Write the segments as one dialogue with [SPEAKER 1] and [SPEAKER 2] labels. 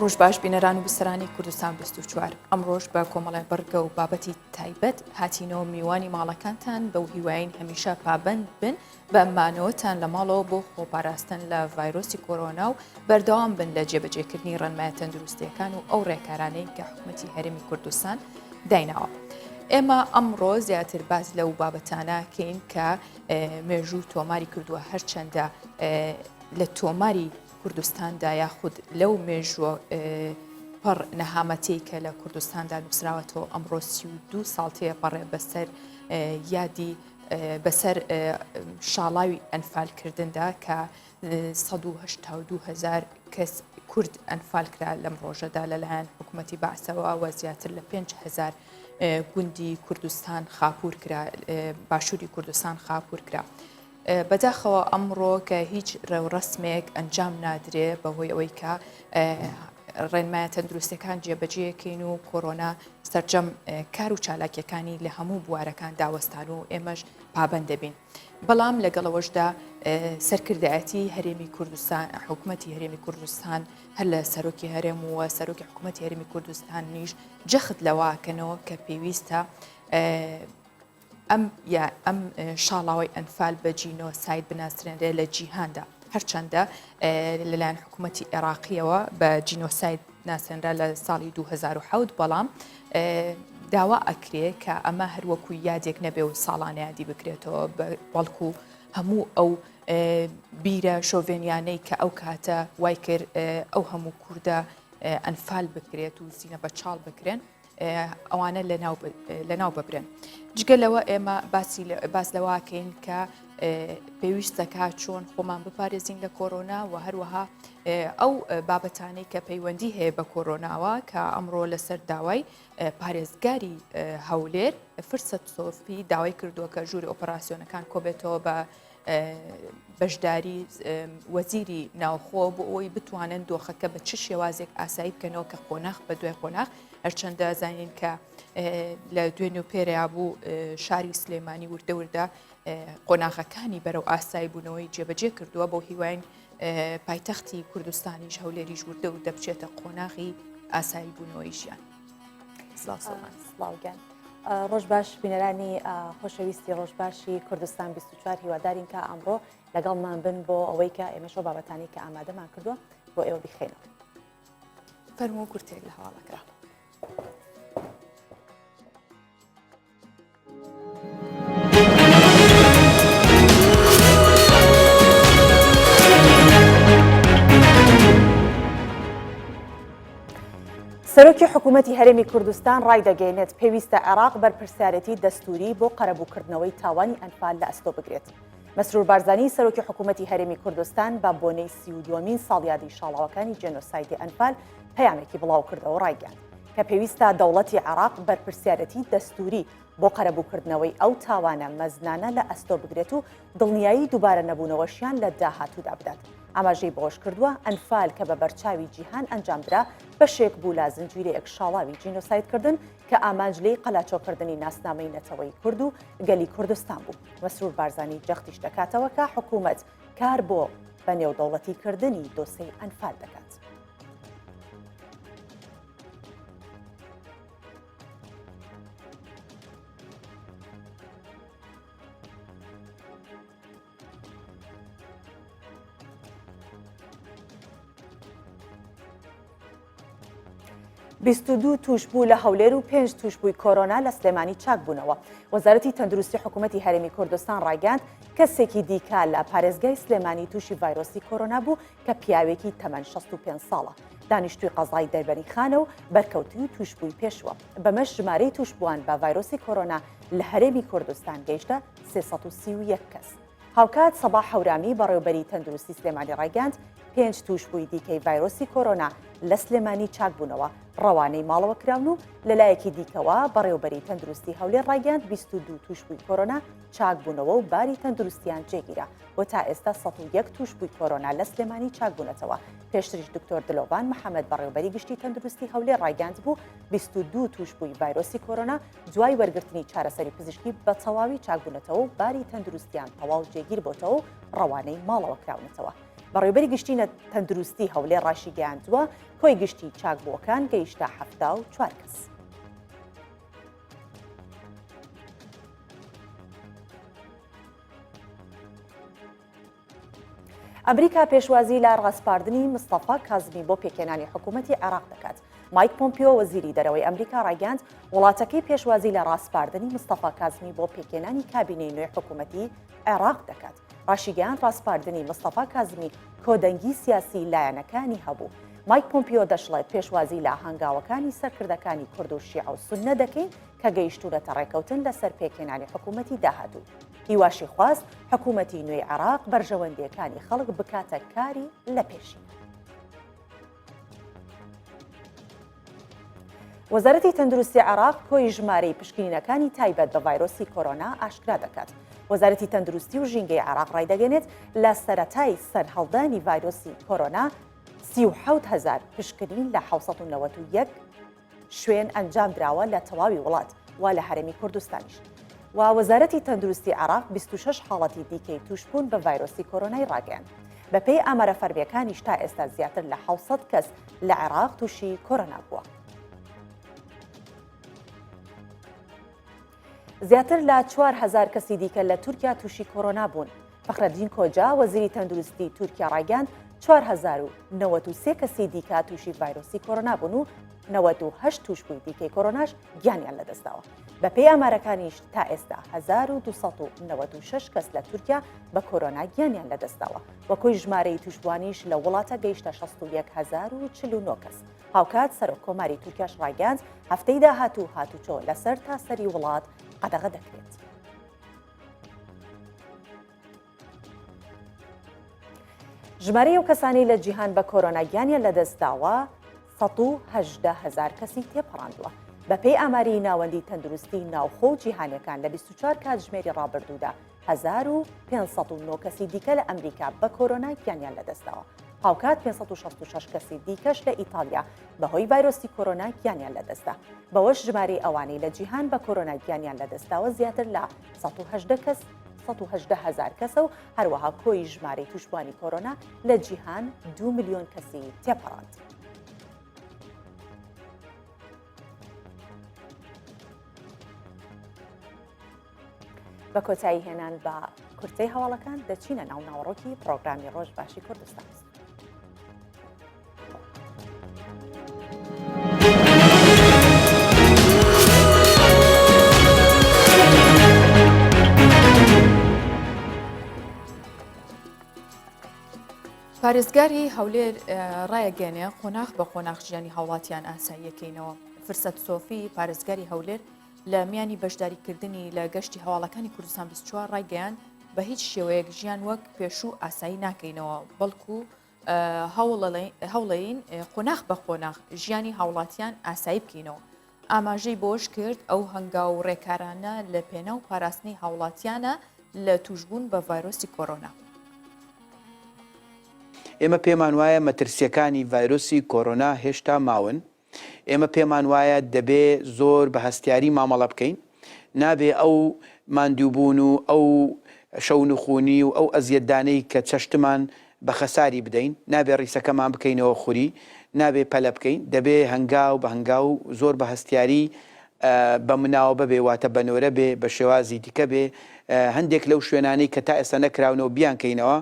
[SPEAKER 1] ڕۆژ باش بینەران و بسترانی کوردستان 24 ئەمڕۆژ بە کۆمەڵای بەڕگە و بابەتی تایبەت هاتینەوە میوانی ماڵەکانتان بەو هیواین هەمیشە پابند بن بە مانەوەتان لە ماڵەوە بۆ خۆپاراستن لە ڤایرۆسی کۆرۆنا و بەردەوام بن لە جێبەجێکردنی ڕێنمایە تەندروستیەکان و ئەو ڕێکارانەی کە حکوومەتی هەرێمی کوردستان دایناوە. ئێمە ئەمڕۆ زیاتر باز لەو بابەتانەکەین کە مێژوو تۆماری کردووە هەرچەندە لە تۆماری کوردستاندا یاخود لەو مێژووە پڕ نەهامەتی کە لە کوردستاندا نووسراوەتەوە ئەمڕۆ 32 ساڵتەیە پەڕێ بەسەر یادی بەسەر شاڵاوی ئەنفالکردندا کە 182,000 کەس کورد ئەنفال کرا لەم ڕۆژەدا لەلایەن حکوومەتی بەعسەوە و زیاتر لە 5,000 گوندی کوردستان خاپور کرا باشووری کوردستان خاپور کرا. بەداخەوە ئەمڕۆ کە هیچ ڕێوڕسمێک ئەنجام نادرێ بەهۆی ئەوەی کە ڕێنمایە تەندروستەکان جێبەجێەکەین و کۆرۆنا سەرجەم کار و چالاکیەکانی لە هەموو بوارەکان داوەستان و ئێمەش پابند دەبین. بەڵام لەگەڵەوەشدا سەرکردایەتی هەرێمی کوردستان حکوومەتی هەرێمی کوردستان هەر لە سەرۆکی هەرێم و سەرۆکی حکوومەتی هەرێمی کوردستان نیش جەخت لەواکەنەوە کە پێویستە ئەم شاڵاوی ئەنفال بە جینۆساید بناسرێنرێ لە جیهاندا هەرچەندە لەلایەن حکوومەتی عێراقیەوە بە جینۆساید ناسێنرا لە ساڵی 2007 بەڵام داوا ئەکرێ کە ئەمە هەروەکو یادێک نەبێ و ساڵانە یادی بکرێتەوە بەڵکو هەموو ئەو بیرە شۆڤێنیانەی کە ئەو کاتە وای کرد ئەو هەموو کووردە ئەنفال بکرێت و زینە بە چاڵ بکرێن ئەوانە لەناو ببرن. جگەلەوە ئێمە باس لەواکەین کە پێویستەکە چۆن خۆمان بپارێزین لە کۆرۆنا و هەروەها ئەو بابەتانەی کە پەیوەندی هەیە بە کۆرۆناوە کە ئەمڕۆ لەسەر داوای پارێزگاری هەولێر فرسەت سۆفی داوای کردووە کە ژووری ئۆپەراسیۆنەکان کۆبێتەوە بە بەشداری وەزیری ناوخۆ بۆ ئەوی بتوانن دۆخەکە بە چ شێوازێک ئاسایی بکەنەوە کە قۆناغ بە دوای قۆناغ هەرچەندە زانین کە لە دوێ نوێپێرەیە بوو شاری سلێمانی وردە قۆناغەکانی بەرەو ئاسایی بوونەوەی جێبەجێ کردووە بۆ هیواین پایتەختی کوردستانیش هەولێریش وردە و دەبچێتە قۆناغی ئاسایی بوونەوەی ژیان.
[SPEAKER 2] سڵاوگەن. ڕۆژ باش بینەرانی خۆشەویستی ڕۆژ باشی کوردستان 24 هیوادارین کە ئەمڕۆ لەگەڵمان بن بۆ ئەوەی کە ئێمەشۆ بابەتانی کە ئامادەمان کردووە بۆ ئێوە بخێنەوە.
[SPEAKER 1] فەرموو کورتێک لە هەواڵەکرا.
[SPEAKER 2] سەرۆکی حکوومەتی هەرێمی کوردستان ڕای دەگەێنێت پێویستە عێراق بەرپرسیارەتی دەستوری بۆ قەرەبووکردنەوەی تاوانی ئەنفال لە ئەستۆ بگرێت. مەسرور بارزانی سەرۆکی حکوومەتی هەرێمی کوردستان بە بۆنەی 32مین ساڵیادی شاڵاوەکانی جێنۆسایدی ئەنفال پەیامێکی بڵاو کردەوە ڕایگەاند کە پێویستە دەوڵەتی عێراق بەرپرسیارەتی دەستوری بۆ قەرەبووکردنەوەی ئەو تاوانە مەزنانە لە ئەستۆ بگرێت و دڵنیایی دووبارە نەبوونەوەشیان لە داهاتوودا بدات. ئاماژەی بۆش کردووە ئەنفال کە بە بەرچاوی جیهان ئەنجامدرا بەشێک بوو لە زنجیرەیەک شاڵاوی جینۆسایدکردن کە ئامانجلەی قەلاچۆکردنی ناسنامەی نەتەوەی کورد و گەلی کوردستان بوو. مەسرور بارزانی جەختیش دەکاتەوە کە حکوومەت کار بۆ بە نێودەوڵەتیکردنی دۆسەی ئەنفال دەکات. بیست و 22 توش بوو لە هەولێر و 5 توش بووی کۆرۆنا لە سلێمانی چاک بوونەوە. وەزارەتی تەندروستی حکوومەتی هەرێمی کوردستان ڕایگەاند کەسێکی دیکە لە پارێزگای سلێمانی تووشی ڤایرۆسی کۆرۆنا بوو کە پیاوێکی تەمەن 65 ساڵە. دانیشتووی قەزای دەربەری خانە و بەرکەوتوی توش بووی پێشوە. بەمەش ژمارەی توش بووان بە ڤایرۆسی کۆرۆنا لە هەرێمی کوردستان گەیشتە 331 کەس. هاوکات سەباح هەورامی بەڕێوەبەری تەندروستی سلێمانی ڕایگەاند 5 توش بووی دیکەی ڤایرۆسی کۆرۆنا لە سلێمانی چاک بوونەوە ڕەوانەی ماڵەوە کراون و لەلایەکی دیکەوە بەڕێوەبەری تەندروستی هەولێر ڕایگەاند 22 توش بووی کۆرۆنا چاک بوونەوە و باری تەندروستیان جێگیرا و تا ئێستا 101 توش بووی کۆرۆنا لە سلێمانی چاک بوونەتەوە. پێشتریش دکتۆر دلۆڤان محەممەد بەڕێوەبەری گشتی تەندروستی هەولێر ڕایگەاند بوو 22 توش بووی ڤایرۆسی کۆرۆنا دوای وەرگرتنی چارەسەری پزیشکی بە تەواوی چاک بوونەتەوە و باری تەندروستیان تەواو جێگیر بۆتەوە و ڕەوانەی ماڵەوە کراونەتەوە. بەڕێوەبەری گشتینە تەندروستی هەولێر ڕاشی گەیاندووە کۆی گشتی چاکبووەکان گەیشتە 74 کەس. ئەمریکا پێشوازی لە ڕاستپاردنی مستەفا کازمی بۆ پێکێنانی حکوومەتی عێراق دەکات. مایک پۆمپیۆ وەزیری دەرەوەی ئەمریکا ڕایگەاند وڵاتەکەی پێشوازی لە ڕاستپاردنی مستەفا کازمی بۆ پێکێنانی کابینەی نوێی حکوومەتی عێراق دەکات. ڕاشیگەیان ڕاستپاردنی مستەفا کازمی کۆدەنگی سیاسی لایەنەکانی هەبوو. مایک پۆمپیۆ دەشڵێت پێشوازی لە هەنگاوەکانی سەرکردەکانی کورد و شیع و سوننە دەکەین کە گەیشتوونەتە ڕێکەوتن لەسەر پێکێنانی حکوومەتی داهاتوو. هیواشی خواست حکوومەتی نوێی عێراق بەرژەوەندیەکانی خەڵک بکاتە کاری لە پێشین. وەزارەتی تەندروستی عێراق کۆی ژمارەی پشکنینەکانی تایبەت بە ڤایرۆسی کۆرۆنا ئاشکرا دەکات. وەزارەتی تەندروستی و ژینگەی عێراق ڕایدەگەنێت لە سەرەتای سەرهەڵدانی ڤایرۆسی کۆرۆنا 37,000 پشکنین لە 1991 شوێن ئەنجام درراوە لە تەواوی وڵات وا لە هەرێمی کوردستانیش. و وەزارەتی تەندروستی عێراق 26 حاڵەتی دیکەی توشبوون بە ڤایرۆسی کۆرۆنای ڕاگەیاند. بەپێی ئامارە فەرمیەکانیش تا ئێستا زیاتر لە 700 کەس لە عێراق تووشی کۆرۆنا بووە. زیاتر لە 4,000 کەسی دیکە لە تورکیا تووشی کۆرۆنا بوون. فەخرەدین کۆجا وەزیری تەندروستی تورکیا ڕایگەاند 4,093 کەسی دیکە تووشی ڤایرۆسی کۆرۆنا بوون و 98 توشبووی دیکەی کۆرۆناش گیانیان لەدەستاوە. بەپێی ئامارەکانیش تا ئێستا 1296 کەس لە تورکیا بە کۆرۆنا گیانیان لەدەستاوە. وەکۆی ژمارەی توشبوانیش لە وڵاتە گەیشتە 61,049 کەس. هاوکات سەرۆکۆماری تورکیاش ڕایگەاند هەفتەی داهاتوو هاتوچۆ لەسەر تاسەری وڵات قەدەغە دەکرێت. ژمارەی ئەو کەسانی لە جیهان بە کۆرۆنا گیانیان لەدەستداوە 118,000 کەسی تێپەڕاندووە. بەپێی ئاماری ناوەندی تەندروستی ناوخۆ و جیهانیەکان لە 24 کاتژمێری ڕابردوودا 1509 کەسی دیکە لە ئەمریکا بە کۆرۆنا گیانیان لەدەستداوە. هاوکات 566 کەسی دیکەش لە ئیتالیا بەهۆی ڤایرۆسی کۆرۆنا گیانیان لەدەستا. بەوەش ژمارەی ئەوانەی لە جیهان بە کۆرۆنا گیانیان لەدەستاوە زیاتر لە 118,000 کەسە و هەروەها کۆی ژمارەی توشبوانی کۆرۆنا لە جیهان 2 ملیۆن کەسی تێپەڕاند. بە کۆتایی هێنان بە کورتەی هەواڵەکان دەچینە ناو ناوەڕۆکی پرۆگرامی ڕۆژ باشی کوردستان.
[SPEAKER 1] پارێزگاری هەولێر ڕایەگەێنێ قۆناغ بە قۆناغ ژیانی هاوڵاتیان ئاساییەکەینەوە. فرسەت سۆفی پارێزگاری هەولێر لە میانی بەشداریکردنی لە گەشتی هەواڵەکانی کوردستان 24 ڕایگەیان بە هیچ شێوەیەک ژیان وەک پێشوو ئاسایی ناکەینەوە، بەڵکو هەوڵەین قۆناغ بە قۆناغ ژیانی هاوڵاتیان ئاسایی بکەینەوە. ئاماژەی بۆش کرد ئەو هەنگاو ڕێکارانە لە پێنە و پاراستنی هاوڵاتیانە لە توشبوون بە ڤایرۆسی کۆرۆنا.
[SPEAKER 3] ئێمە پێمان وایە مەترسیەکانی ڤایرۆسی کۆرۆنا هێشتا ماون. ئێمە پێمان وایە دەبێ زۆر بە هەستیاری مامەڵە بکەین، نابێ ئەو ماندووبوون و ئەو شەونخوونی و ئەو ئەزیەتدانەی کە چەشتمان بە خەساری بدەین، نابێ ڕیسەکەمان بکەینەوە خوری، نابێ پەلە بکەین، دەبێ هەنگاو بە هەنگاو زۆر بە هەستیاری بە مناوە ببێ، واتە بەنۆرە بێ، بە شێوازی دیکە بێ. هەندێک لەو شوێنانەی کە تا ئێستا نەکراونەوە بیانکەینەوە،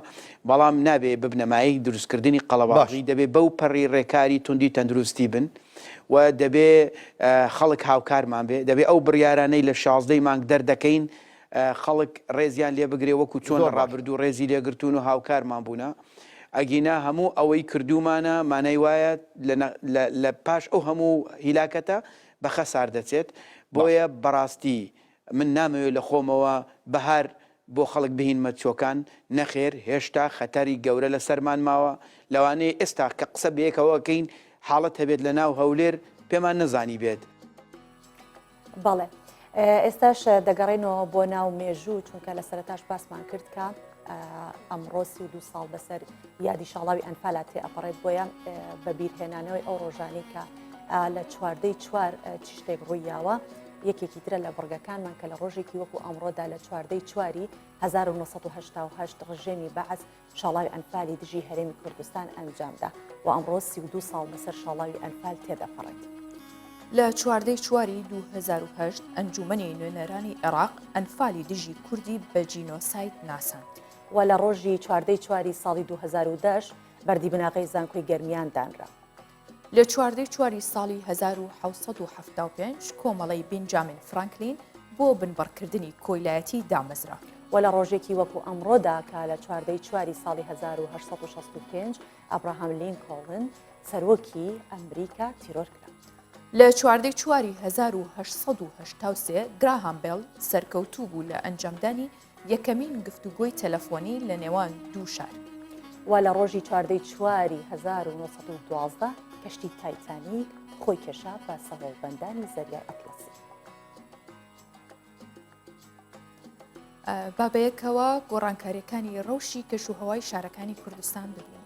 [SPEAKER 3] بەڵام نابێ ببنەمایی دروستکردنی قەڵەباڵی، دەبێ بەو پەڕی ڕێکاری توندی تەندروستی بن و دەبێ خەڵک هاوکارمان بێ، دەبێ ئەو بڕیارانەی لە 16 مانگ دەردەکەین خەڵک ڕێزیان لێ بگرێ وەکو چۆن ڕابردوو ڕێزی لێگرتوون و هاوکارمان بوونە. ئەگینا هەموو ئەوەی کردومانە مانای وایە لە پاش ئەو هەموو هیلاکەتە بە خەسار دەچێت. بۆیە بەڕاستی من نامەوێت لە خۆمەوە بەهار بۆ خەڵک بهینمە چۆکان، نەخێر، هێشتا خەتەری گەورە لە سەرمان ماوە. لەوانەیە ئێستا کە قسە بەیەکەوەکەین حاڵەت هەبێت لە ناو هەولێر پێمان نەزانی بێت.
[SPEAKER 2] بەڵێ ئێستاش دەگەڕێنەوە بۆ ناو مێژوو، چونکە لە سەرەتاش باسمان کرد کە ئەمڕۆ 32 ساڵ بەسەر یادی شاڵاوی ئەنفالا تێ ئەپەڕێت. بۆیە بە بیرهێنانەوەی ئەو ڕۆژانەی کە لە 4 چ شتێک ڕوویاوە یەکێکی ترە لە بڕگەکانمان کە لە ڕۆژێکی وەکو ئەمڕۆدا لە 4 1970 ڕژێمی بەعەز شاڵاوی ئەنفالی دژی هەرێمی کوردستان ئەنجامدا و ئەمڕۆ 32 ساڵ لەسەر شاڵاوی ئەنفال تێدەپەڕێت.
[SPEAKER 1] لە 4/4/2008 ئەنجومەنی نوێنەرانی عێراق ئەنفالی دژی کوردی بە جینۆساید ناساند.
[SPEAKER 2] و لە ڕۆژی 4 ساڵی 2010 بەردی بناغی زانکۆی گەرمیان دانرا.
[SPEAKER 1] لە 4 ساڵی 1975 کۆمەڵی بنجامین فرانکلین بۆ بنبڕکردنی کۆیلایەتی دامەزرا.
[SPEAKER 2] و لە ڕۆژێکی وەکو ئەمڕۆدا کە لە 4 ساڵی 1865 ئەبراهام لینکۆڵن سەرۆکی ئەمریکا تیرۆرکرا.
[SPEAKER 1] لە 4/4/1883 گراهام بێڵ سەرکەوتوو بوو لە ئەنجامدانی یەکەمین گفتوگۆی تەلەفۆنی لە نێوان دوو شار.
[SPEAKER 2] و لە ڕۆژی 4/4/1912 کەشتی تایتانیک خۆی کێشا بە سەهۆڵبەندانی زەریای ئەتلەسی.
[SPEAKER 1] بابەیەکەوە گۆڕانکاریەکانی ڕەوشی کەشوهەوای شارەکانی کوردستان ببینین.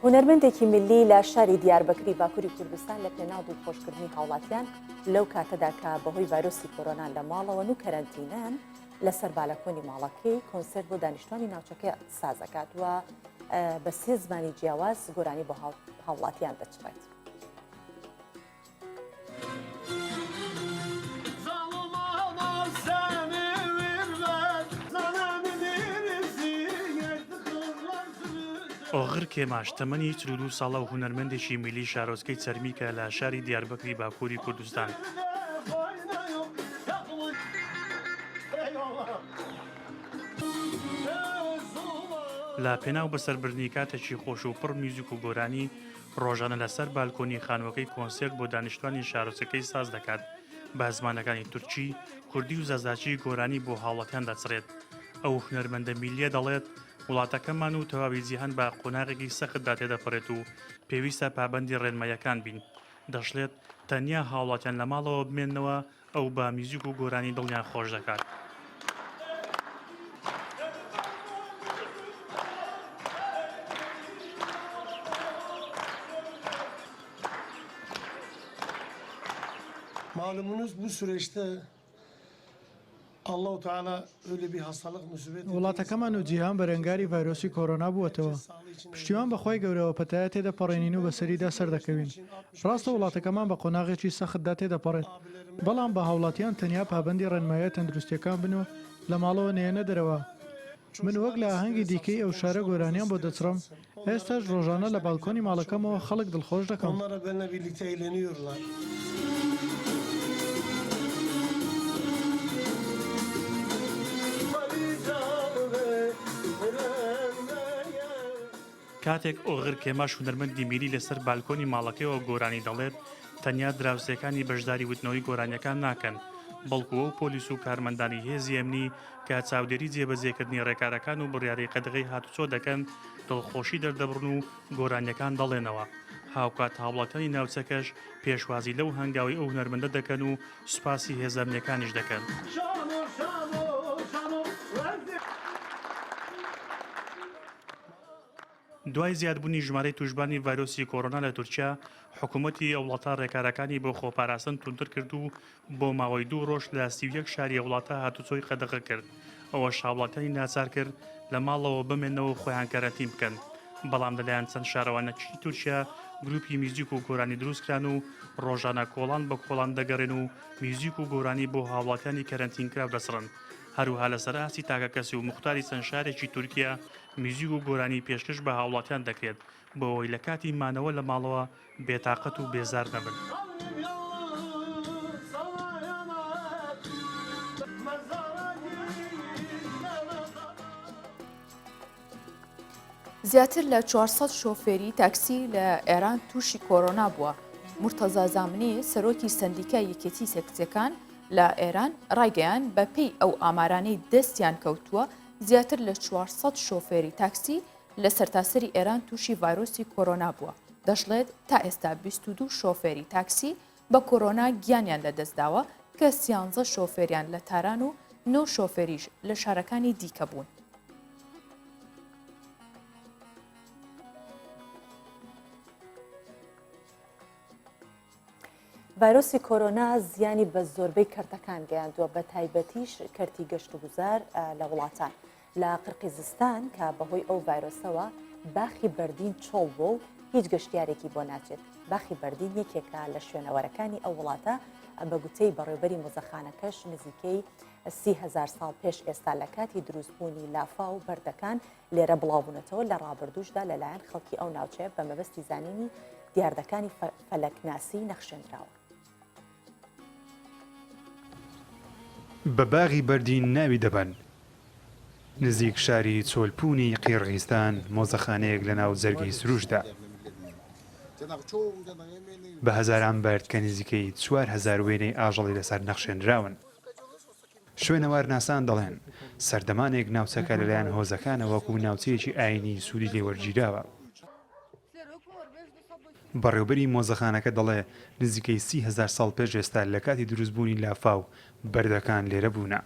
[SPEAKER 2] هونەرمەندێکی ملی لە شاری دیاربەکری باکووری کوردستان لە پێناو دڵخۆشکردنی هاوڵاتیان لەو کاتەدا کە بەهۆی ڤایرۆسی کۆرۆنا لە ماڵەوە و کەرەنتینان لەسەر بالەکۆنی ماڵەکەی کۆنسرت بۆ دانیشتوانی ناوچەکە سازەکات و بە 3 زمانی جیاواز گۆرانی بۆ هاوڵاتیان دەچڕێت.
[SPEAKER 4] ئۆغر کێماش تەمەنی 42 ساڵە و هونەرمەندێکی میلی شارۆچکەی چەرمیکە لە شاری دیاربەکری باکووری کوردستان. لە پێناو بەسەربردنی کاتێکی خۆش و پڕ میوزیک و گۆرانی ڕۆژانە لەسەر بالکۆنی خانوەکەی کۆنسێرت بۆ دانیشتوانی شارۆچکەی ساز دەکات بە زمانەکانی تورکی، کوردی و زەزاچی گۆرانی بۆ هاوڵاتیان دەچڕێت. ئەو هونەرمەندە میلیە دەڵێت وڵاتەکەمان و تەواوی جیهان بە قۆناغێکی سەختدا تێدەپەڕێت و پێویستە پابەندی ڕێنماییەکان بین. دەشڵێت تەنیا هاوڵاتیان لە ماڵەوە بمێننەوە ئەو بە میوزیک و گۆرانی دڵیان خۆش دەکات.
[SPEAKER 5] Malumunuz bu süreçte Allah-u Teala öyle bir hastalık musibet
[SPEAKER 6] وڵاتەکەمان و جیهان بەرەنگاری ڤایرۆسی کۆرۆنا بووەتەوە. پشتیوان بەخۆی گەورەوە پەتایە تێدەپەڕێنین و بەسەریدا سەردەکەوین. ڕاستە وڵاتەکەمان بە قۆناغێکی سەختدا تێدەپەڕێت. بەڵام بە هاوڵاتیان تەنیا پابەندی ڕێنمایە تەندروستیەکان بن و لە ماڵەوە نێنە دەرەوە. من وەک لە ئاهەنگی دیکەی ئەو شارە گۆرانیان بۆ دەچڕم، ئێستاش ڕۆژانە لە باڵکۆنی ماڵەکەمەوە خەڵک دڵخۆش دەکەم.
[SPEAKER 5] onlara benimle birlikte eğleniyorlar.
[SPEAKER 4] کاتێک ئۆغر کێماش هونەرمەندی میری لەسەر بالکۆنی ماڵەکەیەوە گۆرانی دەڵێت، تەنیا دراوسەکانی بەشداری وتنەوەی گۆرانیەکان ناکەن، بەڵکووە و پۆلیس و کارمەندانی هێزی ئەمنی کە چاودێری جێبەجێکردنی ڕێکارەکان و بڕیاری قەدەغەی هاتوچۆ دەکەن دڵخۆشی دەردەبڕن و گۆرانیەکان دەڵێنەوە. هاوکات هاوڵاتانی ناوچەکەش پێشوازی لەو هەنگاوی ئەو هونەرمەندە دەکەن و سوپاسی هێزە ئەمنیەکانیش دەکەن. دوای زیادبوونی ژمارەی توشبانی ڤایرۆسی کۆرۆنا لە تورکیا، حکوومەتی ئەو وڵاتە ڕێکارەکانی بۆ خۆپاراستن تونتر کرد و بۆ ماوەی 2 ڕۆژ لە 31 شاری وڵاتە هاتوچۆی قەدەغە کرد. ئەوە شاوڵاتانی ناچار کرد لە ماڵەوە بمێنەوە خۆیان کەرەنتین بکەن. بەڵام لەلایەن چەند شارەوانەکی تورکیا گروپی میوزیک و گۆرانی دروستکران و ڕۆژانە کۆڵان بە کۆڵان دەگەڕێن و میوزیک و گۆرانی بۆ هاوڵاتیانی کەرەنتینکراو دەسڕن. هەروها لەسەر ئاسی تاکە کەسی و موختاری چەند شارێکی تورکیا میوزیک و گۆرانی پێشکەش بە هاوڵاتیان دەکرێت بۆ ئەوەی لە کاتی مانەوە لە ماڵەوە بێتاقەت و بێزار نەبن.
[SPEAKER 1] زیاتر لە 400 شۆفێری تاکسی لە ئێران تووشی کۆرۆنا بووە. مرتەزا زامنی سەرۆکی سەندیکای یەکێتی سەکسیەکان لە ئێران ڕایگەیان بە پێی ئەو ئامارانەی دەستیان کەوتووە زیاتر لە 400 شۆفێری تاکسی لە سەرتاسەری ئێران تووشی ڤایرۆسی کۆرۆنا بووە. دەشڵێت تا ئێستا 22 شۆفێری تاکسی بە کۆرۆنا گیانیان لەدەستداوە کە 13 شۆفێریان لە تاران و 9 شۆفێریش لە شارەکانی دیکە بوون.
[SPEAKER 2] ڤایرۆسی کۆرۆنا زیانی بە زۆربەی کەرتەکان گەیاندووە، بە تایبەتیش کەرتی گەشت و گوزار لە وڵاتان. لە قرقیزستان کە بەهۆی ئەو ڤایرۆسەوە باخی بەردین چۆڵ بۆ و هیچ گەشتیارێکی بۆ ناچێت. باخی بەردین یەکێکە لە شوێنەوەرەکانی ئەو وڵاتە بە گوتەی بەڕێوەبەری مۆزەخانەکەش نزیکەی 30,000 ساڵ پێش ئێستا لە کاتی دروستبوونی لافا و بەردەکان لێرە بڵاوبوونەتەوە لە ڕابردوشدا لەلایەن خەڵکی ئەو ناوچەیە بە مەبەستی زانینی دیاردەکانی فەلەکناسی نەخشێنراوە.
[SPEAKER 7] بە باغی بەردین ناوی دەبەن. نزیک شاری چۆلپوونی قیرغیستان مۆزەخانەیەک لە ناو جەرگەی سروشدا. بە هەزاران بەرد کە نزیکەی 4,000 وێنەی ئاژەڵی لەسەر نەخشێنراون. شوێنەوارناسان دەڵێن سەردەمانێک ناوچەکە لەلایەن هۆزەکانە وەکو ناوچەیەکی ئاینی سوودی لێوەرگیراوە. بەڕێوەبەری مۆزەخانەکە دەڵێ نزیکەی 30,000 ساڵ پێش ئێستا لە کاتی دروستبوونی لافا و بەردەکان لێرە بوونە.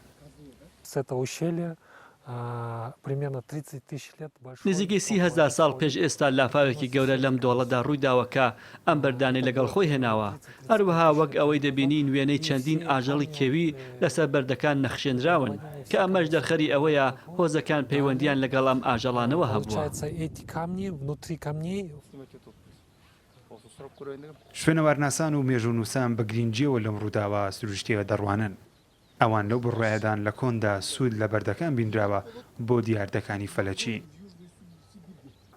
[SPEAKER 8] نزیکەی 30,000 ساڵ پێش ئێستا لافاوێکی گەورە لەم دۆڵەدا ڕوویداوە کە ئەم بەردانەی لەگەڵ خۆی هێناوە. هەروەها وەک ئەوەی دەبینین وێنەی چەندین ئاژەڵی کێوی لەسەر بەردەکان نەخشێنراون کە ئەمەش دەرخەری ئەوەیە هۆزەکان پەیوەندیان لەگەڵ ئەم ئاژەڵانەوە هەبووە.
[SPEAKER 7] شوێنەوارناسان و مێژوونووسان بە گرنگجیەوە لەم ڕووداوە سروشتیەوە دەڕوانن. ئەوان لەو بڕوایەدان لە کۆندا سوود لە بەردەکان بینراوە بۆ دیاردەکانی فەلەکی.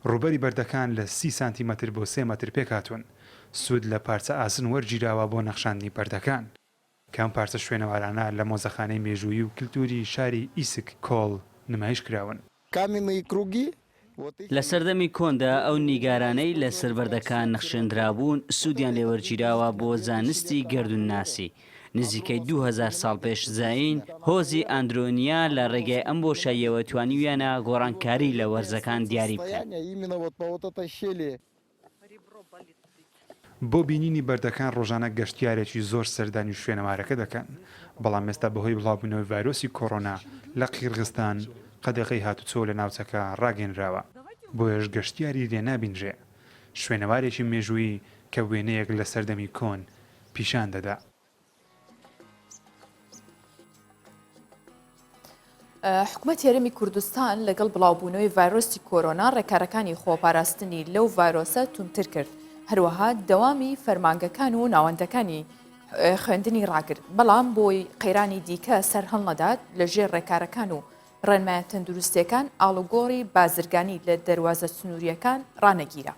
[SPEAKER 7] ڕووبەری بەردەکان لە 30 سانتیمەتر بۆ 3 مەتر پێکهاتوون. سوود لە پارچە ئاسن وەرگیراوە بۆ نەخشاندنی بەردەکان. کەم پارچە شوێنەوارانە لە مۆزەخانەی مێژووی و کللتوری شاری ئیسک کۆڵ نمایش کراون.
[SPEAKER 9] لە سەردەمی کۆندا ئەو نیگارانەی لە سەربەردەکان نەخشێنرابوون سوودیان لێوەرگیراوە بۆ زانستی گەردونناسی. نزیکەی 2000 ساڵ پێش زاین هۆزی ئەندرۆنیا لە ڕێگەی ئەم بۆشاییەوە توانیویانە گۆڕانکاری لە وەرزەکان دیاری بکەن.
[SPEAKER 7] بۆ بینینی بەردەکان ڕۆژانە گەشتیارێکی زۆر سەردانی شوێنەوارەکە دەکەن، بەڵام ئێستا بەهۆی بڵاوبوونەوەی ڤایرۆسی کۆڕۆنا لە قیرغستان قەدەغەی هاتوچۆ لە ناوچەکە ڕاگەنراوە، بۆیەش گەشتیاری لێ نابینرێ. شوێنەوارێکی مێژووی کە وێنەیەک لە سەردەمی کۆن پیشان دەدا.
[SPEAKER 1] حکوومەت هێرەمی کوردستان لەگەڵ بڵاوبوونەوەی ڤایرۆسی کۆرۆنا ڕێکارەکانی خۆپاراستنی لەو ڤایرۆسە تومتر کرد. هەروەها دەوامی فەرمانگەکان و ناوەندەکانی خوێندنی ڕاگرت، بەڵام بۆی قەیرانی دیکە سەر هەڵنەدات لەژێر ڕێکارەکان و ڕێنمایە تەندروستیەکان ئاڵوگۆڕی بازرگانی لە دەواازە سنووریەکان ڕانەگیرە.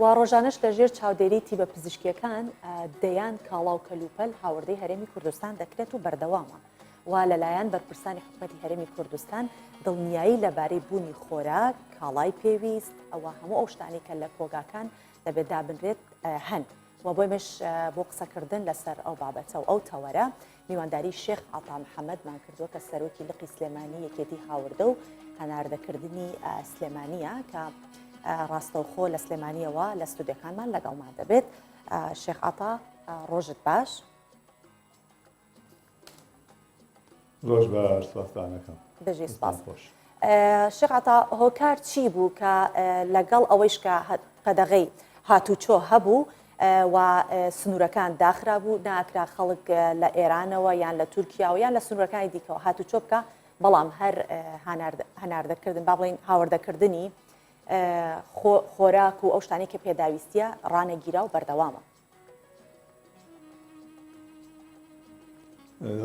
[SPEAKER 2] و ڕۆژانش لە ژێر چاودێری تیبە پزیشکیەکان دەیان کاڵا و کەلوپەل هاوردەی هەرێمی کوردستان دەکرێت و بەردەوامە. و لەلایەن بەرپرسانی حکوومەتی هەرێمی کوردستان دڵنیایی لەبارەی بوونی خۆراک، کاڵای پێویست، ئەوە هەموو ئەو شتانی کە لە کۆگاکان دەبێت دابنرێت هەن. و بۆیمش بۆ قسەکردن لەسەر ئەو بابەتە و ئەو تەوەرە میوانداری شێخ عەتا محەممەدمان کردووە کە سەرۆکی لقی سلێمانی یەکێتی هاوردە و هەناردەکردنی سلێمانیە کە ڕاستەوخۆ لە سلێمانیەوە لە ستودیەکانمان لەگەڵمان دەبێت. شێخ عەتا ڕۆژت باش.
[SPEAKER 10] ڕۆژ باش، سپاسدانەکەم.
[SPEAKER 2] دەژی سپاس. شێخ عەتا هۆکار چی بوو کە لەگەڵ ئەوەیش کە قەدەغەی هاتوچۆ هەبوو و سنوورەکان داخرا بوو ناکرا خەڵک لە ئێرانەوە یان لە تورکیاوە یان لە سنوورەکانی دیکەەوە هاتوچۆ بکە، بەڵام هەر هەناردەکردن با بڵین هاوردەکردنی خۆراک و ئەو شتانی کە پێداویستیە ڕانەگیرا و بەردەوامە.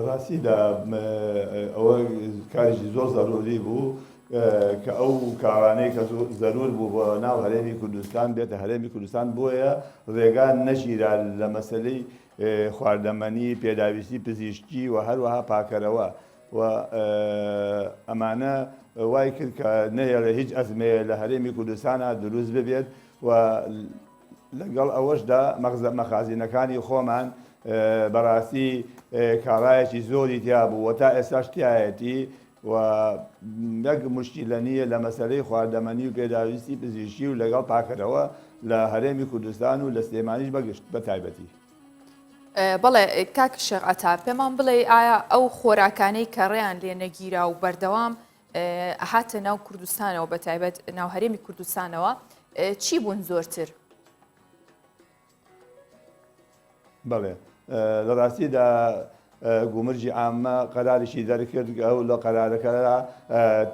[SPEAKER 10] ڕاستیدا ئەوە کارێکی زۆر زەروری بوو کە ئەو کاوانەی کە زەرور بوو بۆ ناو هەرێمی کوردستان بێتە هەرێمی کوردستان، بۆیە ڕێگان نەژیرا لە مەسلەی خواردەمەنی، پێداویستی پزیشکی و هەروەها پاکەرەوە و ئەمانە وای کرد کە نەیەڵێ هیچ ئەزمەیە لە هەرێمی کوردستانە دروست ببێت و لەگەڵ ئەوەشدا مەخازینەکانی خۆمان بەڕاستی کاڕایەکی زۆری تیا بوو و تا ئێستا شتایەتی و یەک مشکیلە نییە لە مەسلەی خواردەمەنی و پێداویستی پزیشکی و لەگەڵ پاکەرەوە لە هەرێمی کوردستان و لە سلێمانیش بەگشت بە تایبەتی.
[SPEAKER 1] بەڵێ کاک شێخ عەتا پێمان بڵێ ئایا ئەو خۆراکانەی کە ڕێیان لێ نەگیرا و بەردەوام هاتە ناو کوردستانەوە بە تایبەت ناو هەرێمی کوردستانەوە چی بوون زۆرتر؟
[SPEAKER 10] بەڵێ لە ڕاستیدا گومرجی عامە قەرارێکی دەرکرد ئەو لە قەرارەکەدا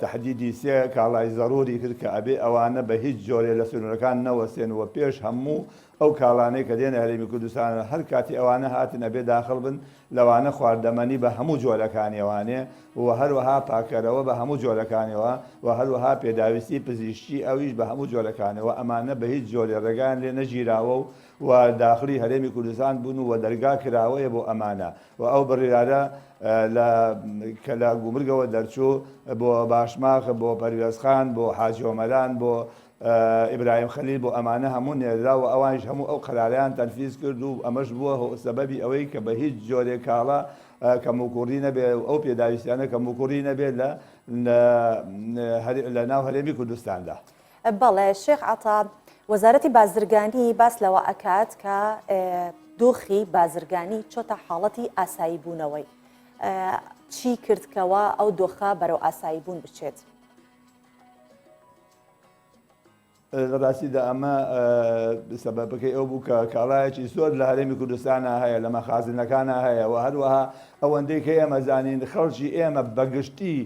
[SPEAKER 10] تەحدیدی سێ کاڵای زەڕوری کرد کە ئەبێ ئەوانە بە هیچ جۆرێ لە سنوورەکان نەوەستێنەوە پێش هەموو ئەو کاڵانەی کە دێنە هەرێمی کوردستانە هەر کاتی ئەوانە هاتن ئەبێ داخڵ بن لەوانە خواردەمەنی بە هەموو جۆرەکانیەوانێ و هەروەها پاکەرەوە بە هەموو جۆرەکانەوە و هەروەها پێداویستی پزیشکی ئەویش بە هەموو جۆرەکانەوە ئەمانە بە هیچ جۆرێ ڕێگان لێ نەگیراوە و داخلی هەرێمی کوردستان بوون و دەرگا کراوەیە بۆ ئەمانە و ئەو بڕیارە کە لە گومرگەوە دەرچوو بۆ باشماخ بۆ پەروێزخان بۆ حاجی ئۆمەران بۆ ئیبراهیم خەلیل بۆ ئەمانە هەموو نێرا و ئەوانش هەموو ئەو قەراریان تەنفیز کرد و ئەمەش بووە سەبەبی ئەوەی کە بە هیچ جۆرێک کاڵە کەموکوڕی نەبێ ئەو پێداویستیانە کەموکوڕی نەبێت لە ناو هەرێمی کوردستاندا.
[SPEAKER 2] بەڵێ شێخ عەتا وەزارەتی بازرگانی باس لەوە ئەکات کە دۆخی بازرگانی چۆتە حاڵەتی ئاسایی بوونەوەی چی کردکەوە ئەو دۆخە بەرەو ئاسایی بوون بچێت؟
[SPEAKER 10] لە ڕاستیدا ئەمە سەبەبەکەی ئەو بوو کە کاڵایەکی زۆر لە هەرێمی کوردستانە هەیە لە مەخازنەکانە هەیە و هەروەها ئەوەندەی کە ئێمە زانین خەڵکی ئێمە بەگشتی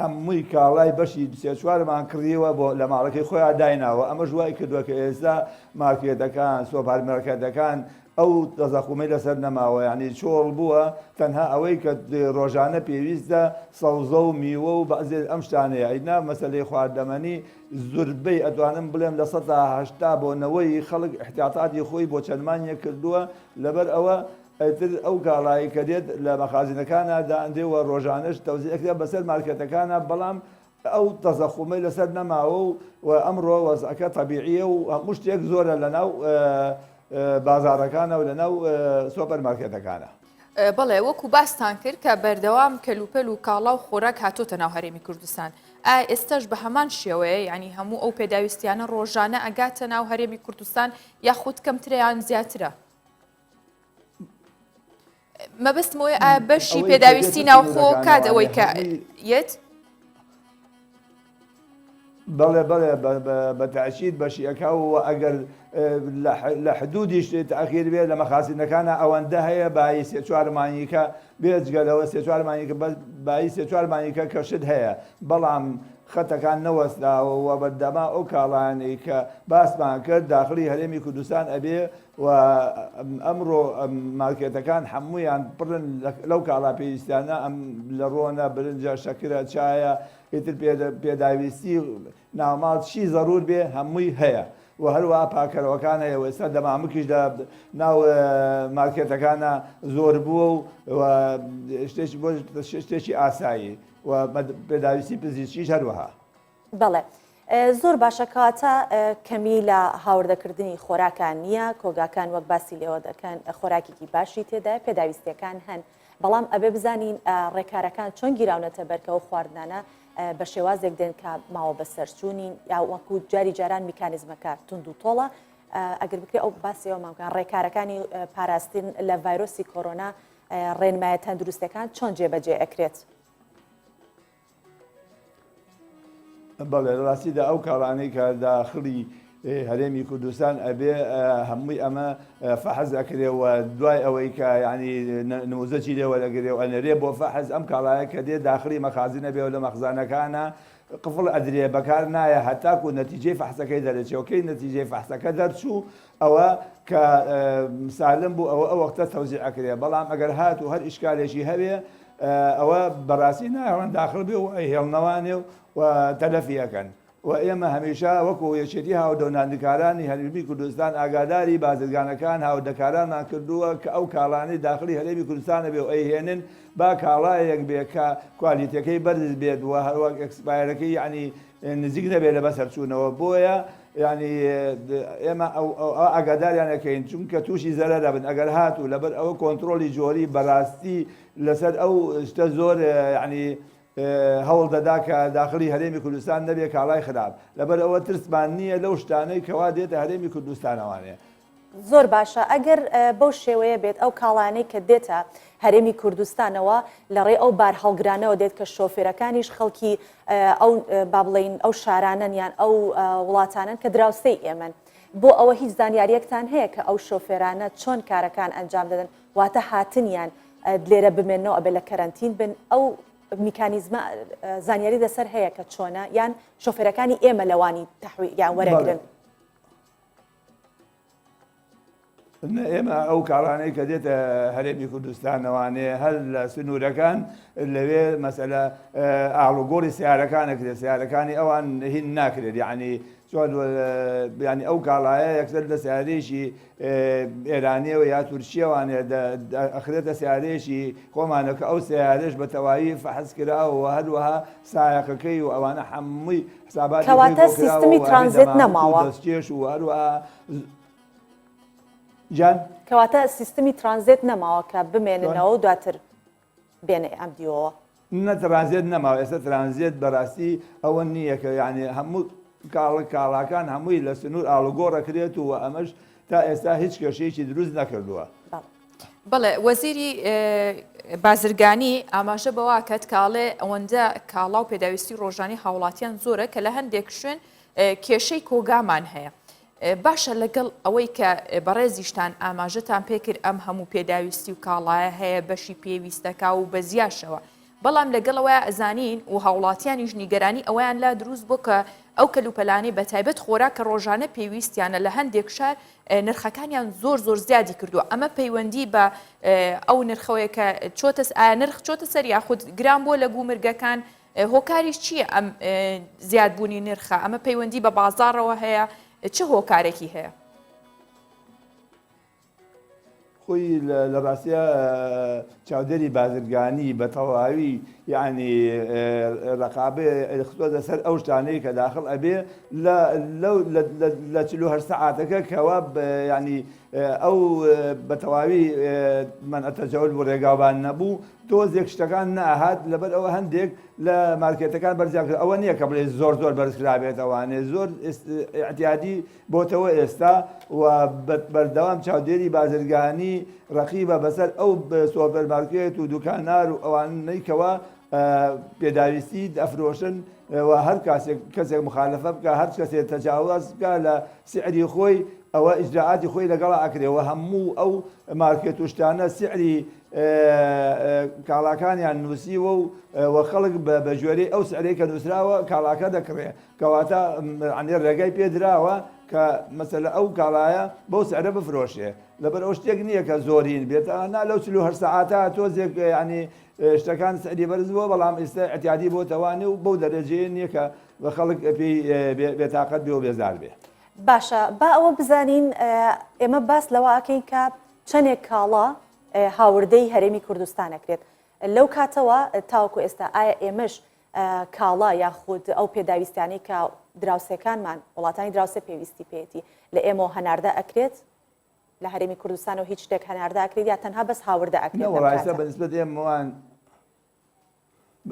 [SPEAKER 10] هەمووی کاڵای بەشی سێ چوارمان کڕیوە بۆ لە ماڵەکەی خۆیان دایناوە ئەمە ژوای کردووە کە ئێستا مارکێتەکان سۆپەرمارکێتەکان ئەو دەزەخومەی لەسەر نەماوە یعنی چۆڵ بووە تەنها ئەوەی کە ڕۆژانە پێویستە سەوزە و میوە و بەعزێ ئەم شتانەیە ئەینا مەسەلەی خواردەمەنی زوربەی ئەتوانم بڵێم لە 180 بۆنەوەی خەڵک احتیاطاتی خۆی بۆ چەندمانیە کردووە لەبەر ئەوە ئەتر ئەو گاڵایی کە دێت لە مەخازنەکانە داندێەوە ڕۆژانش تەوزیعەکە بەسەر مارکێتەکانە بەڵام ئەو تەزەخومەی لەسەر نەماوە و ئەمڕۆ وەزعەکە تەبیعیە و هەموو شتێک زۆرە لەناو بازارەکانە و لەناو سۆپەرمارکێتەکانە.
[SPEAKER 1] بەڵێ وەکو باستان کرد کە بەردەوام کەلوپەل و کاڵا و خۆراک هاتۆتە ناو هەرێمی کوردستان ئێستش بە هەمان شێوەیە ینی هەموو ئەو پێداویستیانە ڕۆژانە ئەگاتە ناو هەرێمی کوردستان یاخود کەمتریان زیاترە مەبەستمەوەی ئایا بەشی پێداویستی ناوخۆ کات ئەوەی کە یەت
[SPEAKER 10] بەڵێ بەڵێ بە تاعشید بەشیەکە و ئەگەر لە حدودی شتێت تاخیر بێت لە مەخازنەکانە ئەوەندە هەیە بای سێ چوارمانیکە بێجگەلەوە سێ چوارمانیکە بای سێ چوارمانیکە کەشت هەیە بەڵام خەتەکان نەوەستاوە بەردەما ئەو کاڵانەی کە باسمان کرد داخلی هەرێمی کوردستان ئەبێ و ئەمڕۆ مارکێتەکان هەمویان پڕن لەو کاڵا پێویستیانە ئەم لە ڕۆنە برنجە شەکرە چایە ئیتر پێداویستی ناوماڵ چی زەرور بێ هەمووی هەیە و هەروە پاکەرەوەکان هەیە ئێستا دەمامکیش لە ناو مارکێتەکانە زۆر بووە و شتێکی ئاسایی و پێداویستی پزیشکیش هەروەها
[SPEAKER 2] بەڵێ زۆر باشەکاتە کەمی لە هاوردەکردنی خۆراکان نییە کۆگاکان وەک باسی لێوە دەکەن خۆراکێکی باشی تێدا پێداویستیەکان هەن بەڵام ئەبێ بزانین ڕێکارەکان چۆن گیراونەتە بەرکەوە خواردنانە بە شێوازێک دێن کە ماوە بەسەرچوونین یا وەکو جاری جاران میکانیزمەکە تونند و تۆڵە ئەگەر بکرێ ئەو باسیەوە مامکان ڕێکارەکانی پاراستن لە ڤایرۆسی کۆرۆنا ڕێنمایە تەندروستەکان چۆن جێبەجێ ئەکرێت
[SPEAKER 10] بەڵێ ڕاستیدا ئەو کاڵانەی کە داخلی هەرێمی کوردستان ئەبێ هەمووی ئەمە فەحز ئەکرێەوە دوای ئەوەی کە ینی نوزەکی لێوە لەگرێ و ئەنەرێ بۆ فەحز ئەم کاڵایە کە دێ داخلی مەخازنە بێ و لە مەخزانەکانە قفڵ ئەدرێ بەکار نایە هەتاکو نەتیجەی فەحسەکەی دەرەچێوکەی نەتیجەی فەحسەکە دەرچوو ئەوە کە سالم بوو ئەوە ئەو وەختە تەوزیع ئەکرێ بەڵام ئەگەر هات و هەر ئیشکالێکی هەبێ ئەوە بەڕاستی نایەوەن داخل بێ و هێڵنەوانێ و تەلەفیەکەن و ئێمە هەمیشە وەکو یەکێتی هاودەوناندکارانی هەرێمی کوردستان ئاگاداری بازرگانەکان هاودەکارانمان کردووە کە ئەو کاڵانەی داخلی هەرێمی کوردستانە بێ و ئەیهێنن با کاڵایەک بێ کە کوالیتەکەی بەرز بێت و هەروەک ئەکسپایرەکەی ینی نزیک نەبێت لە بەسەرچوونەوە بۆیە ینی ئێمە ئاگاداریانەکەین چونکە تووشی زەرە دەبن ئەگەر هاتوو لەبەر ئەوە کۆنتترۆلی جۆری بەڕاستی لەسەر ئەو شتە زۆر ینی هەوڵ دەدا کە داخلی هەرێمی کوردستان نەبێ کاڵای خراپ لەبەر ئەوە ترسمان نییە لەو شتانەی کەوا دێتە هەرێمی کوردستانەوانێ
[SPEAKER 2] زۆر باشە ئەگەر بەو شێوەیە بێت ئەو کاڵانەی کە دێتە هەرێمی کوردستانەوە لە ڕێ ئەو بار هەڵگرانەوە دێت کە شۆفێرەکانیش خەڵکی ئەو با بڵین ئەو شارانن یان ئەو وڵاتانن کە دراوسەی ئێمن بۆ ئەوە هیچ زانیاریەکتان هەیە کە ئەو شۆفێرانە چۆن کارەکان ئەنجام دەدەن واتە هاتنیان لێرە بمێنەوە ئەبێ لە کەرەنتین بن ئەو میکانیزمە زانیاری دەسەر هەیە کە چۆنە یان شۆفێرەکانی ئێمە لەوانی تەحویل یان وەرەگرن
[SPEAKER 10] ئێمە ئەو کاڵانەی کە دێتە هەرێمی کوردستانەوانێ هەر لە سنوورەکان لەوێ مەسەلە ئاڵوگۆڕی سیارەکانەکرێت سیارەکانی ئەوان هین ناکرێت یعنی چۆن ینی ئەو کاڵایە یەکسەر لە سیارێکی ئێرانیەوە یا تورکیەوانێ ئەخرێتە سیارێکی خۆمانەکە ئەو سیارش بە تەواوی فەحز کراوە هەروەها سایەقەکەی و ئەوانە هەمووی حساباتی
[SPEAKER 2] کەواتە سیستمی ترانزیت نەماوە
[SPEAKER 10] دەستکێش و هەروەها جان
[SPEAKER 2] کەواتە سیستمی ترانزیت نەماوە کە بمێننەوە و دواتر بێنێ ئەم دیەوە
[SPEAKER 10] نە ترانزیت نەماوە ئێستا ترانزیت بەڕاستی ئەوە نییە کە یعنی هەموو کاڵەکان هەمووی لە سنوور ئاڵوگۆڕەکرێت و ئەمەش تا ئێستا هیچ کێشەیەکی دروست نەکردووە
[SPEAKER 1] بەڵێ وەزیری بازرگانی ئاماژە بەوە کەت کاڵێ ئەوەندە کاڵا و پێداویستی ڕۆژانی هاوڵاتیان زۆرە کە لە هەندێک شوێن کێشەی کۆگامان هەیە باشە لەگەڵ ئەوەی کە بەڕێزیشتان ئاماژەتان پێکرد ئەم هەموو پێداویستی و کاڵایە هەیە بەشی پێویستەکە و بەزیاشەوە بەڵام لەگەڵەوەی ئەزانین و هاوڵاتیانیش نیگەرانی ئەویان لا دروست بۆ کە ئەو کەلوپەلانەی بەتایبەت خۆراکە ڕۆژانە پێویستیانە لە هەندێک شار نرخەکانیان زۆر زیادی کردووە ئەمە پەیوەندی بە ئەو نرخەوەی کە نرخ چۆتە سەر یاخود گران بۆ لە گومرگەکان هۆکاریش چییە ئەم زیادبوونی نرخە ئەمە پەیوەندی بە بازاڕەوە هەیە چه هۆکارێکی هەیە؟
[SPEAKER 10] خۆی لە ڕاستیە چاودێری بازرگانی بە تەواوی یعنی ڕقابێ خۆ دەسەر ئەو شتانەی کە داخل ئەبێ لە 48 ساعاتەکە کەوا ینی ئەو بەتەواوی منعتەجەول بۆ ڕێگاوان نەبوو تۆزێک شتەکان نەهات لەبەر ئەوە هەندێک لە مارکێتەکان بەرزیاکرد ئەوە نییە کە بڵێ زۆر بەرزکرابێتەوانێ زۆر احتیادی بۆتەوە ئێستا و بەردەوام چاودێری بازرگانی ڕقیبە بەسەر ئەو سۆپەرمارکێت و دوکانار و ئەوانەی کەوە پێداویستی ئەفرۆشن و هەر کەسێک مخالفە بکە هەر کەسێک تەجاوز بکە لە سعری خۆی ئەوە ئیجراعاتی خۆی لەگەڵا ئەکرێەوە هەموو ئەو مارکێت و شتانە سعری کاڵاکانیان نووسیوە و خەڵک بە ژێرەی ئەو سعرەی کە نووسراوە کاڵاکە دەکڕێ کەواتە ئەنێ ڕێگای پێدراوە کە مەسەلە ئەو کاڵایە بەو سعرە بفرۆشێ لەبەر ئەو شتێک نییە کە زۆرین بێت نا لەو 48 ساعاتە تۆزێک ینی شتەکان سعری بەرزبووە بەڵام ئێستا احتیادی بۆ تەوانێ و بەو دەرەجەیە نییە کە بە خەڵک پێی بێتاقەت بێ و بێزار بێ.
[SPEAKER 2] باشە با ئەوە بزانین ئێمە باس لەوە ئەکەین کە چەندێک کاڵە هاوردەی هەرێمی کوردستانەکرێت لەو کاتەوە تاوەکو ئێستا ئایا ئێمەش کاڵا یاخود ئەو پێداویستیانەی کە دراوسەکانمان وڵاتانی دراوسە پێویستی پێێتی لە ئێمە هەناردە ئەکرێت لە هەرێمی کوردستان و هیچ شتێک هەناردە ئەکرێت یا تەنها بەس هاوردە ئەکرێت
[SPEAKER 10] بەنسبەت ئێمەوان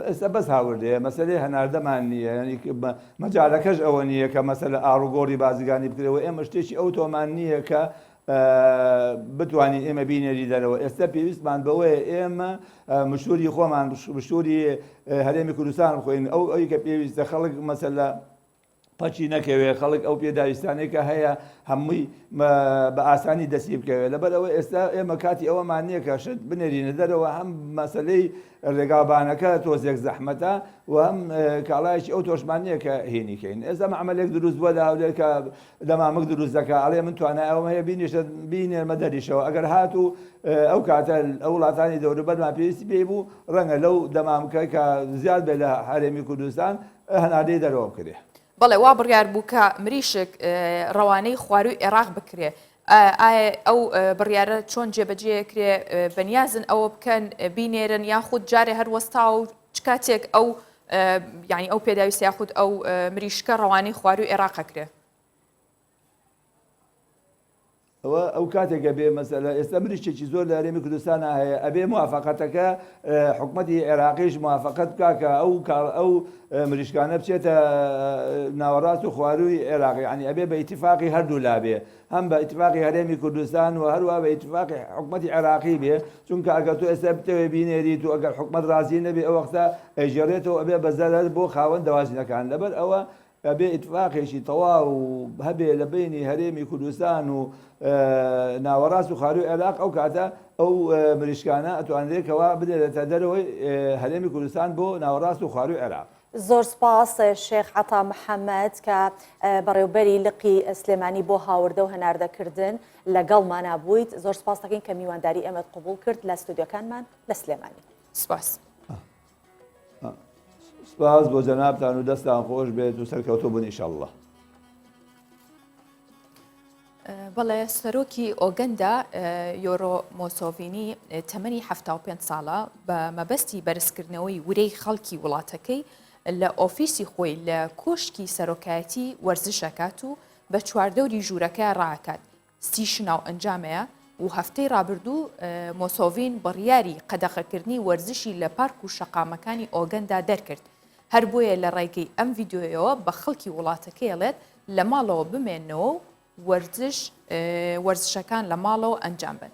[SPEAKER 10] ئێستا بەس هاوردەیە مەسەلەی هەناردەمان نییە مەجارەکەش ئەوە نییە کە مەسەلە ئاڕوگۆڕی بازرگانی بکرێەوە ئێمە شتێکی ئەو تۆمان نییە کە بتوانین ئێمە بینێری دەرەوە ئێستا پێویستمان بەوەیە ئێمە مشوری خۆمان مشوری هەرێمی کوردستان بخۆین ئەوی کە پێویستە خەڵک مەسەلە پەچی نەکەوێ خەڵک ئەو پێداویستانەی کە هەیە هەمووی بە ئاسانی دەسی بکەوێت لەبەر ئەوە ئێستا ئێمە کاتی ئەوەمان نییە کە شت بنێرینە دەرەوە هەم مەسلەی ڕێگابانەکە تۆزێک زەحمەتە و هەم کاڵایکی ئەو تۆشمان نییە کە هێنیکەین ئێستا عملێک دروست بووە هاولێر کە دەمامک دروست دەکە ئەڵێ من توانای ئەوم هەیە بینێرمە دەریشەوە ئەگەر هات و ئەو کاتە ئەو وڵاتانی دەوروبەرمان پێویستی پێی بوو ڕەنگە لەو دەمامکە کە زیاد بێ لە هەرێمی کوردستان هەنادەی دەرەوە بکرێ.
[SPEAKER 1] بەڵێ وا بڕیار بوو کە مریشک ڕەوانەی خواروی عێراق بکرێ ئایا ئەو بڕیارە چۆن جێبەجێکرێ بەنیازن ئەوە بکەن بینێرن یاخود جارێ هەروەستا و کاتێک ئەو یعنی ئەو پێداویست یاخود ئەو مریشکە ڕەوانەی خواروی عێراقەکرێ
[SPEAKER 10] ئەو کاتێکە بێ مەسەلە ئێستا مریشێکی زۆر لە هەرێمی کوردستانە هەیە ئەبێ موافقەتەکە حکوومەتی عێراقیش موافقەت بکە ئەو مریشکانە بچێتە ناوەڕاست و خواروی عێراقی عنی ئەبێ بە ئیتیفاقی هەردوو لابێ هەم بە ئیتیفاقی هەرێمی کوردستان و هەروە بە ئیتیفاقی حکوومەتی عێراقی بێ چونکە ئەگەر تۆ ئێستا بتەوێ بینێریت و ئەگەر حکوومەت رازی نەبێ ئەو وەختە ئەیژێڕێتەوە ئەبێ بەزەرەر بۆ خاوەن دەوازینەکان لەبەر ئەوە ئەبێ ئیتفاقێکی تەواو هەبێ لە بینی هەرێمی کوردستان و ناوەڕاست و خواروی عێراق ئەو کاتە ئەو مریشکانە ئەتوانرێتەوە بدێتە دەرەوەی هەرێمی کوردستان بۆ ناوەڕاست و خواروی عێراق.
[SPEAKER 2] زۆر سپاس شێخ عەتا محەممەد کە بەڕێوبەری لقی سلێمانی بۆ هاوردە و هەناردەکردن لەگەڵمانە بوویت زۆر سپاس دەکەین کە میوانداری ئەمەت قبول کرد لە ستودیۆکانمان لە سلێمانی.
[SPEAKER 1] سپاس.
[SPEAKER 10] سپاس بۆ جەنابتان و دەستان خۆش بێت و سەرکەوتۆ بوون ئینشەڵڵا.
[SPEAKER 1] بەڵێ سەرۆکی ئۆگەندا یۆرۆ مۆسۆڤینی تەمەنی 75 ساڵە بە مەبەستی بەرزکردنەوەی ورەی خەڵکی وڵاتەکەی لە ئۆفیسی خۆی لە کۆشکی سەرۆکایەتی وەرزشەکات و بە چواردەوری ژوورەکە ڕاکات سیشناو ئەنجامەیە و هەفتەی ڕابردوو مۆسۆڤین بڕیاری قەدەغەکردنی وەرزشی لە پارک و شەقامەکانی ئۆگەندا دەرکرد هەر بۆیە لە ڕێگەی ئەم ڤیددیۆیەوە بە خەڵکی وڵاتەکەی ئەڵێت لە ماڵەوە بمێنەوە و وەرزشەکان لە ماڵەوە ئەنجام بن.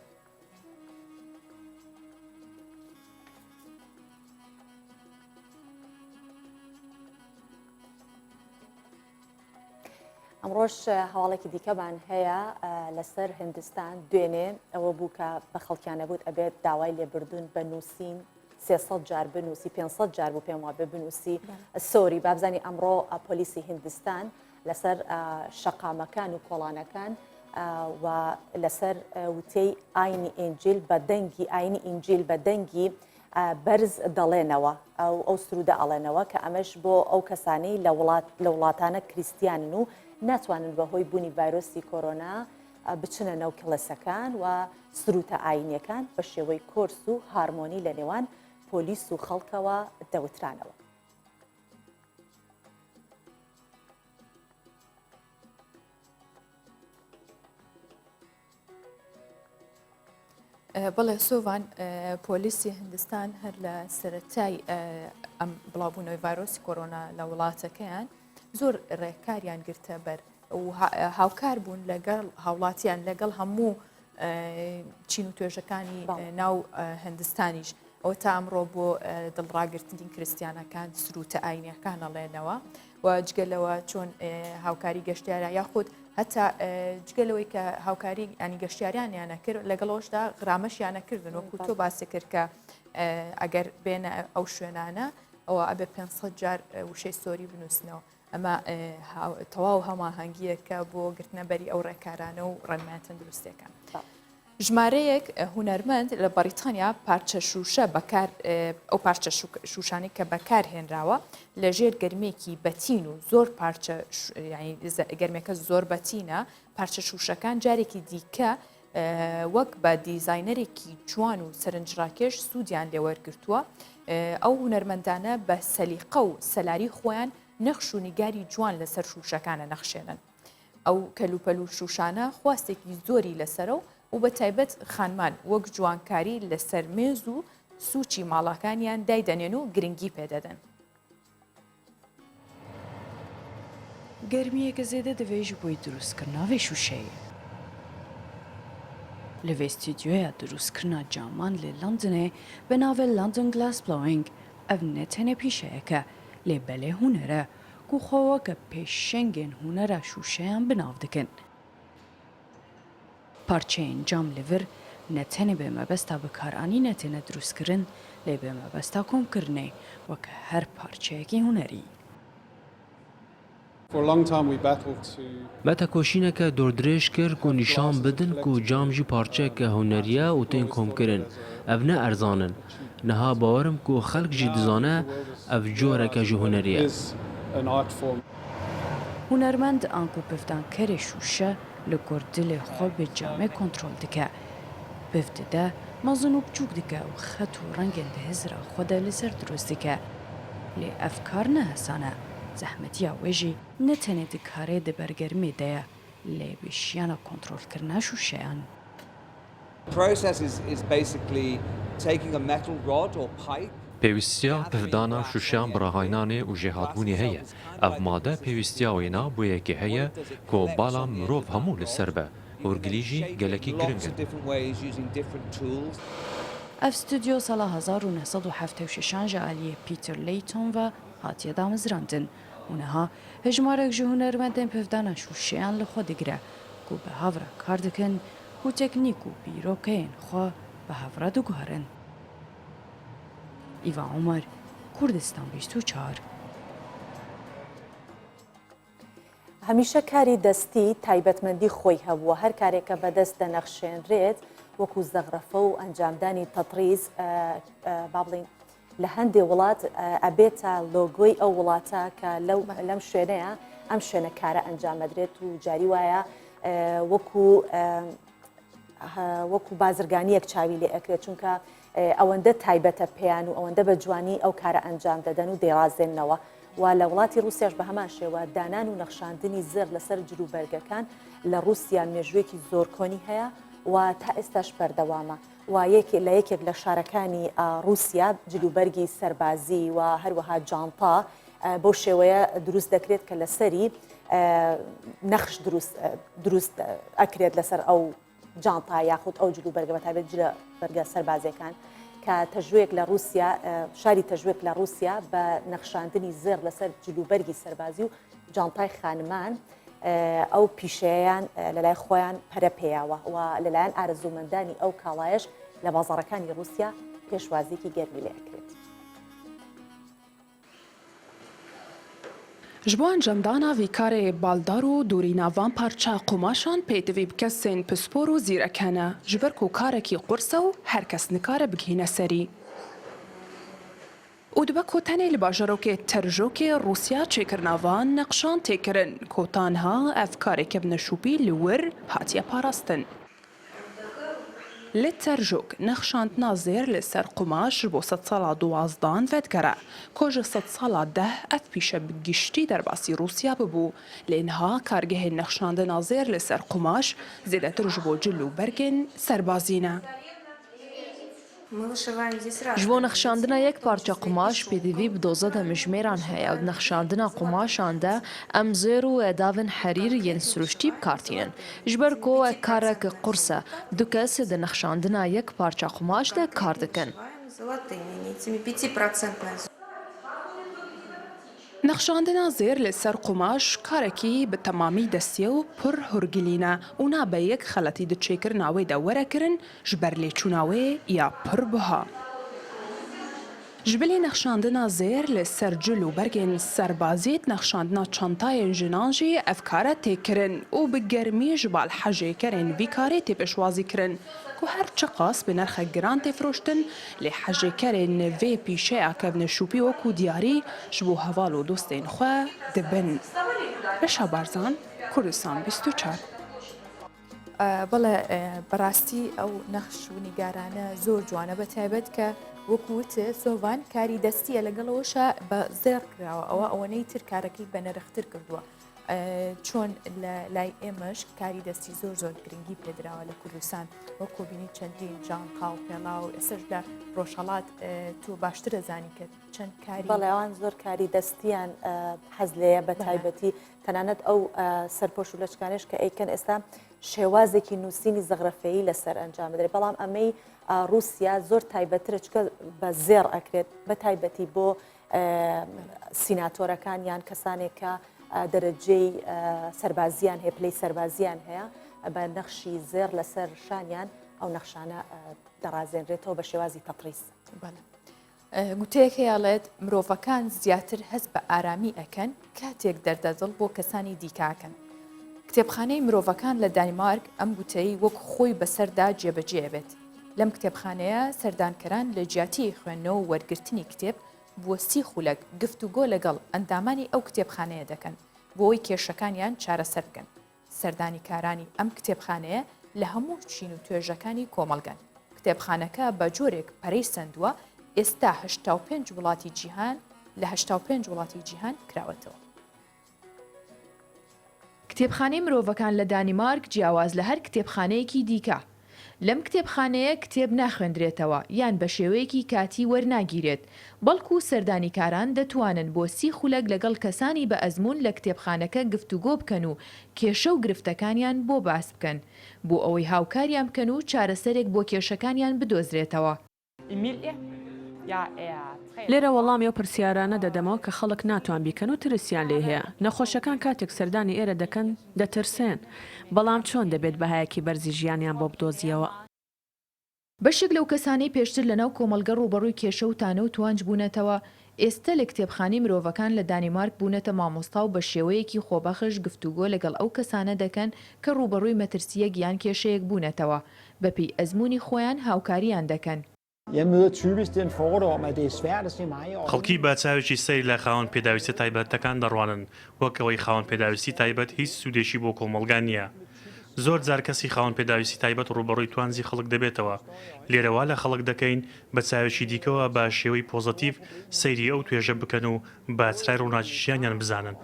[SPEAKER 2] ئەمڕۆژ هەواڵێکی دیکەمان هەیە لەسەر هندستان دوێنێ ئەوە بوو کە بە خەڵکیانە بوت ئەبێت داوای لێبردون بە نووسین 300 جار بنووسی 500 جار بوو پێم وابێ بنووسی سۆری بابزانی ئەمڕۆ پۆلیسی هندستان لەسەر شەقامەکان و کۆڵانەکان و لەسەر وتەی ئاینی ئینجیل بە دەنگی ئاینی ئینجیل بە دەنگی بەرز دەڵێنەوە ئەو سرودە ئەڵێنەوە کە ئەمەش بۆ ئەو کەسانەی لە وڵاتانە کریسیانن و ناتوانن بەهۆی بوونی ڤایرۆسی کۆرۆنا بچنە نەو کڵەسەکان و سروتە ئاینیەکان بە شێوەی کۆرس و هارمۆنی لە نێوان پۆلیس و خەڵکەوە دەوترانەوە.
[SPEAKER 1] بەڵێ سۆڤان پۆلیسی هندستان هەر لە سەرەتای ئەم بڵاوبوونەوەی ڤایرۆسی کۆرۆنا لە وڵاتەکەیان زۆر ڕێکاریان گرتە بەر و هاوکار بوون لەگەڵ هاوڵاتیان لەگەڵ هەموو چین و توێژەکانی ناو هندستانیش ئەوە تا ئەمڕۆ بۆ دڵڕاگرتنی کریسیانەکان سروتە ئاینیەکان ئەڵێنەوە و جگەلەوە چۆن هاوکاری گەشتیارە یاخود هەتا جگەلەوەی کە هاوکاری ینی گەشتیاریانیانە کرد لەگەڵەوەشدا غرامەشیانەکردن وەکو تۆ باسی کرد کە ئەگەر بێنە ئەو شوێنانە ئەوە ئەبێ 500 جار وشەی سۆری بنووسنەوە ئەمە تەواو هەماهەنگیەکە بۆ گرتنەبەری ئەو ڕێکارانە و ڕێنمایە تەندروستیەکان. ژمارەیەک هونەرمەند لە بەریتانیا پارچە شوشە بەکار ئەو پارچە شوشانی کە بەکار هێنراوە لە ژێر گەرمێکی بەتین و زۆر پارچە گەرمێکە زۆر بەتینە پارچە شوشەکان جارێکی دیکە وەک بە دیزاینەرێکی جوان و سەرنجڕاکێش سوودیان لێوەرگرتووە ئەو هونەرمەندانە بە سەلیقە و سەلاری خۆیان نەخش و نیگاری جوان لەسەر شوشەکانە نەخشێنن ئەو کەلوپەل و شوشانە خواستێکی زۆری لەسەرە و بە تایبەت خانمان وەک جوانکاری لەسەر مێز و سوچی ماڵەکانیان دایدەنێن و گرنگی پێدەدەن.
[SPEAKER 11] گەرمیەکە زێدە دەبێژ بۆی دروستکردناوی شوشەیە. لەوێ ستودیۆیە دروستکردنا جامان لە لەندنێ بە ناوە لەندن گلاس بلۆینگ ئەو نەتەنە پیشەیەکە لێ بەلێ هونەرە کوخەوە کە پێشەنگێن هونەرە شوشەیان بناو دەکەن. پارچەیەن جام لەڤر نەتەنێ بێ مەبەستا بەکارانی نەتەنە دروستکردن لێ بێ مەبەستا کۆمکردنێ وەکە هەر پارچەیەکی هونەری.
[SPEAKER 12] بەتە کۆشینەکە دۆردرێژ کرد و نیشان بدن و جامژی پارچەکە هونەریە و تێن کۆمکردن ئەڤ نە ئەرزانن نەها باوەرم و خەڵک ژی دزانە ئەڤ جۆرەکە ژی هونەریە.
[SPEAKER 11] هونەرمەند ئانکو پفتانکەرێ شوشە لە گۆردلێ خۆ بێ جامێ کۆنترۆل دکە. پفتدە مەزن و بچووک دکە و خەت و ڕەنگێن دەهێزرا خۆدا لەسەر دروست دکە. لێ ئەفکار نەهەسانە زەحمەتیە وێژی نەتەنێ دکارێ دەبەرگەرمێ دەیە لێ بێشیانە کۆنترۆلکردنا شوشەیان.
[SPEAKER 13] پێویستیا پفدانا شوشیان بڕاهاینانێ و ژێهاتبوونی هەیە ئەڤ مادە پێویستیاوێنا بۆ یەکێ هەیە کۆ باڵا مرۆڤ هەموو لەسەر بە وەرگلیژی گەلەکی گرنگن.
[SPEAKER 11] ئەف ستودیۆ ساڵا 1976 ئالیە پیتر لیتۆن و هاتیە دامەزراندن وونەها هەژمارێک ژە هونەرمەندên پفدانا شوشەیان لە خۆ دەگرە و بە هاورە کار دەکەن و تەکنیک و بیرۆکەیەن خۆ بە هاورە دەگوهرن. ئیڤا عومەر کوردستان 24.
[SPEAKER 2] هەمیشە کاری دەستی تایبەتمەندی خۆی هەبووە هەر کارێکە بەدەست دەنەخشێنرێت وەکو زەغرەفە و ئەنجامدانی تەتریز با بڵین لە هەندێک وڵات ئەبێتە لۆگۆی ئەو وڵاتە کە لەم شوێنەیە ئەم شوێنە کارە ئەنجامەدرێت و جاری وایە وەکو بازرگانیەک چاوی لێ ئەکرێت چونکە ئەوەندە تایبەتە پێیان و ئەوەندە بە جوانی ئەو کارە ئەنجام دەدەن و دێڕازێننەوە و لە وڵاتی رووسیاش بە هەمان شێوە دانان و نەخشاندنی زر لەسەر جلوبەرگەکان لە رووسیا مێژوێکی زۆر کۆنی هەیە و تا ئێستاش بەردەوامە و لە یەکێک لە شارەکانی رووسیا جلوبەرگی سەربازی و هەروەها جانتا بۆ شێوەیە دروست دەکرێت کە لەسەری نەخش دروست ئەکرێت لەسەر ئەو جانتا یاخود ئەو جلوبەرگە بەتابێت جلوبەرگە سەربازەکان کە تەژوێک لە رووسیا شاری تەژوێک لە رووسیا بە نەخشاندنی زێر لەسەر جلوبەرگی سەربازی و جانتای خانمان ئەو پیشەیان لەلای خۆیان پەرە پێیاوە و لەلایەن ئارەزوومەندانی ئەو کاڵایش لە بازاڕەکانی رووسیا پێشوازیکی گەرمی لێ ئەکرێت.
[SPEAKER 14] ji bo encamdana vî karê baldar û dûrînavan parça qumaşan pêdivî bikesên pispor û zîrek hene ji ber ku karekî qurs e û her kes nikare bigihîne serî. û dibe ku tenê li bajarokê Terjokê Rûsya çêkirina van neqşan têkirin ku tanha ev kareke bi neşûbî li wir hatiye parastin. لە تەرژۆک نەخشاندنا زێر لەسەر قوماش بۆ 100 ساڵا دوازدان ڤێتگەرە کۆژە 100 ساڵا ده ئەت پیشە بگشتی دەرباسی رووسیا ببوو لێنها کارگەهێن نەخشاندنا زێر لەسەر قوماش زێدەترش بۆ جل و بەرگن سەربازینە.
[SPEAKER 11] ji bo nexşandina yek parça qumaş pêdivî bi doza de mijmêran heye û nexşandina qumaşan de em zêr û edavên herîr yên siruştî bikartînin. Ji ber ku ek kareke qurs e, du kes di nexşandina yek parça qumaş de kar dikin.
[SPEAKER 14] نەخشاندنا زێر لەسەر قوماش کارێکی بە تەمامی دەستیە و پڕ هورگلینە و نابە یەک خەڵەتی دچێکردناوەی دە وەرەکردن ji ber lêçûnawê ya pir biha. Ji bilê nexşandina zêr li ser cil û bergên serbazît nexşandina çantayên jinan jî ev kare têkirin û bi germî ji balhejêkerên vî karê tê pêşwazî kirin ku her çi qas bi nerxek giran tê firoştin lê hejêkerên vê pîşeya kevne şûpî wekû diyarî ji bo heval û dostên xwe dibin. Reşa Barzan, Kurdistan 24.
[SPEAKER 1] بەڵێ بەڕاستی ئەو نەخش و نیگارانە زۆر جوانە بە تایبەت کە وەکووتە سۆڤان کاری دەستیە لەگەڵەوەشە بە زێر کراوە ئەوە ئەوەنەی تر کارەکەی بە نەرختر کردووە چۆن لە لای ئێمەش کاری دەستی زۆر زۆر گرنگی پێدراوە لە کوردستان وەکو بینی چەندین جانقا و پێڵا و ئێسش لە ڕۆژهەڵات تو باشتر دەزانی کە چەند کاری
[SPEAKER 2] بەڵێوان زۆر کاری دەستیان حەز لەیە بە تایبەتی تەنانەت ئەو سەرپۆش و لەچکانش کە ئەیکەن ئێستا شێوازێکی نووسینی زەغرەفەیی لەسەر ئەنجام بدرێت بەڵام ئەمەی رووسیا زۆر تایبەترە چکە بە زێر ئەکرێت بە تایبەتی بۆ سیناتۆرەکان یان کەسانێک کە دەرەجەی سەربازیان هەیە پلەی سەربازیان هەیە بە نەخشی زێر لەسەر شانیان ئەو نەخشانە دەڕازێنرێتەوە بە شێوازی تەتریس.
[SPEAKER 1] گوتەیەک هەیەڵێت مرۆڤەکان زیاتر هەست بە ئارامی ئەکەن کاتێک دەردەدڵ بۆ کەسانی دیکاکەن. کتێبخانەی مرۆڤەکان لە دانیمارک ئەم گوتەی وەک خۆی بەسەردا جێبەجێ بێت. لەم کتێبخانەیە سەردانکەران لە جیاتی خوێندنەوە و وەرگرتنی کتێب بۆ 30 خولەک گفتوگۆ لەگەڵ ئەندامانی ئەو کتێبخانەیە دەکەن بۆی کێشەکانیان چارەسەر بکەن. سەردانی کارانی ئەم کتێبخانەیە لە هەموو چین و توێژەکانی کۆمەڵگەن. کتێبخانەکە بە جۆرێک پەرەی سندووە ئێستا 85 وڵاتی جیهان لە 85 وڵاتی جیهان کراوەتەوە. کتێبخانەی مرۆڤەکان لە دانیمارک جیاواز لە هەر کتێبخانەیەکی دیکە. لەم کتێبخانەیە کتێب ناخوێندرێتەوە یان بە شێوەیەکی کاتی وەرناگیرێت بەڵکو سەردانیکاران دەتوانن بۆ 30 خولەک لەگەڵ کەسانی بە ئەزمون لە کتێبخانەکە گفتوگۆ بکەن و کێشە و گرفتەکانیان بۆ باس بکەن بۆ ئەوەی هاوکاریان بکەن و چارەسەرێک بۆ کێشەکانیان بدۆزرێتەوە.
[SPEAKER 15] لێرە وەڵامی ئەو پرسیارانە دەدەمەوە کە خەڵک ناتوان بیکەن و ترسیان لێ هەیە. نەخۆشەکان کاتێک سەردانی ئێرە دەکەن دەترسێن. بەڵام چۆن دەبێت بەهایەکی بەرزی ژیانیان بۆ بدۆزیەوە؟
[SPEAKER 1] بەشێک لەو کەسانەی پێشتر لەناو کۆمەلگە ڕوبەڕووی کێشە و تانە و توانج بوونەتەوە ئێستا لە کتێبخانەی مرۆڤەکان لە دانیمارک بوونەتە مامۆستا و بە شێوەیەکی خۆبەخش گفتوگۆ لەگەڵ ئەو کەسانە دەکەن کە ڕوبەڕووی مەترسیە گیان کێشەیەک بوونەتەوە بەپێی ئەزمموی خۆیان هاوکاریان دەکەن.
[SPEAKER 4] خەڵکی باچاوێکی سەیر لە خاوەن پێداویستە تایبەتەکان دەڕوانن وەکەوەی خاوەن پێداویستی تایبەت هیچ سوودێکی بۆ کۆمەڵگان نییە. زۆر جار کەسی خاوەن پێداویستی تایبەت ڕوبەڕووی توانزی خەڵک دەبێتەوە. لێرەوا لە خەڵک دەکەین بە چاوێکی دیکەوە بە شێوەی پۆزەتیڤ سەیری ئەو توێژە بکەن و باچرای ڕووناکیشیانیان بزانن.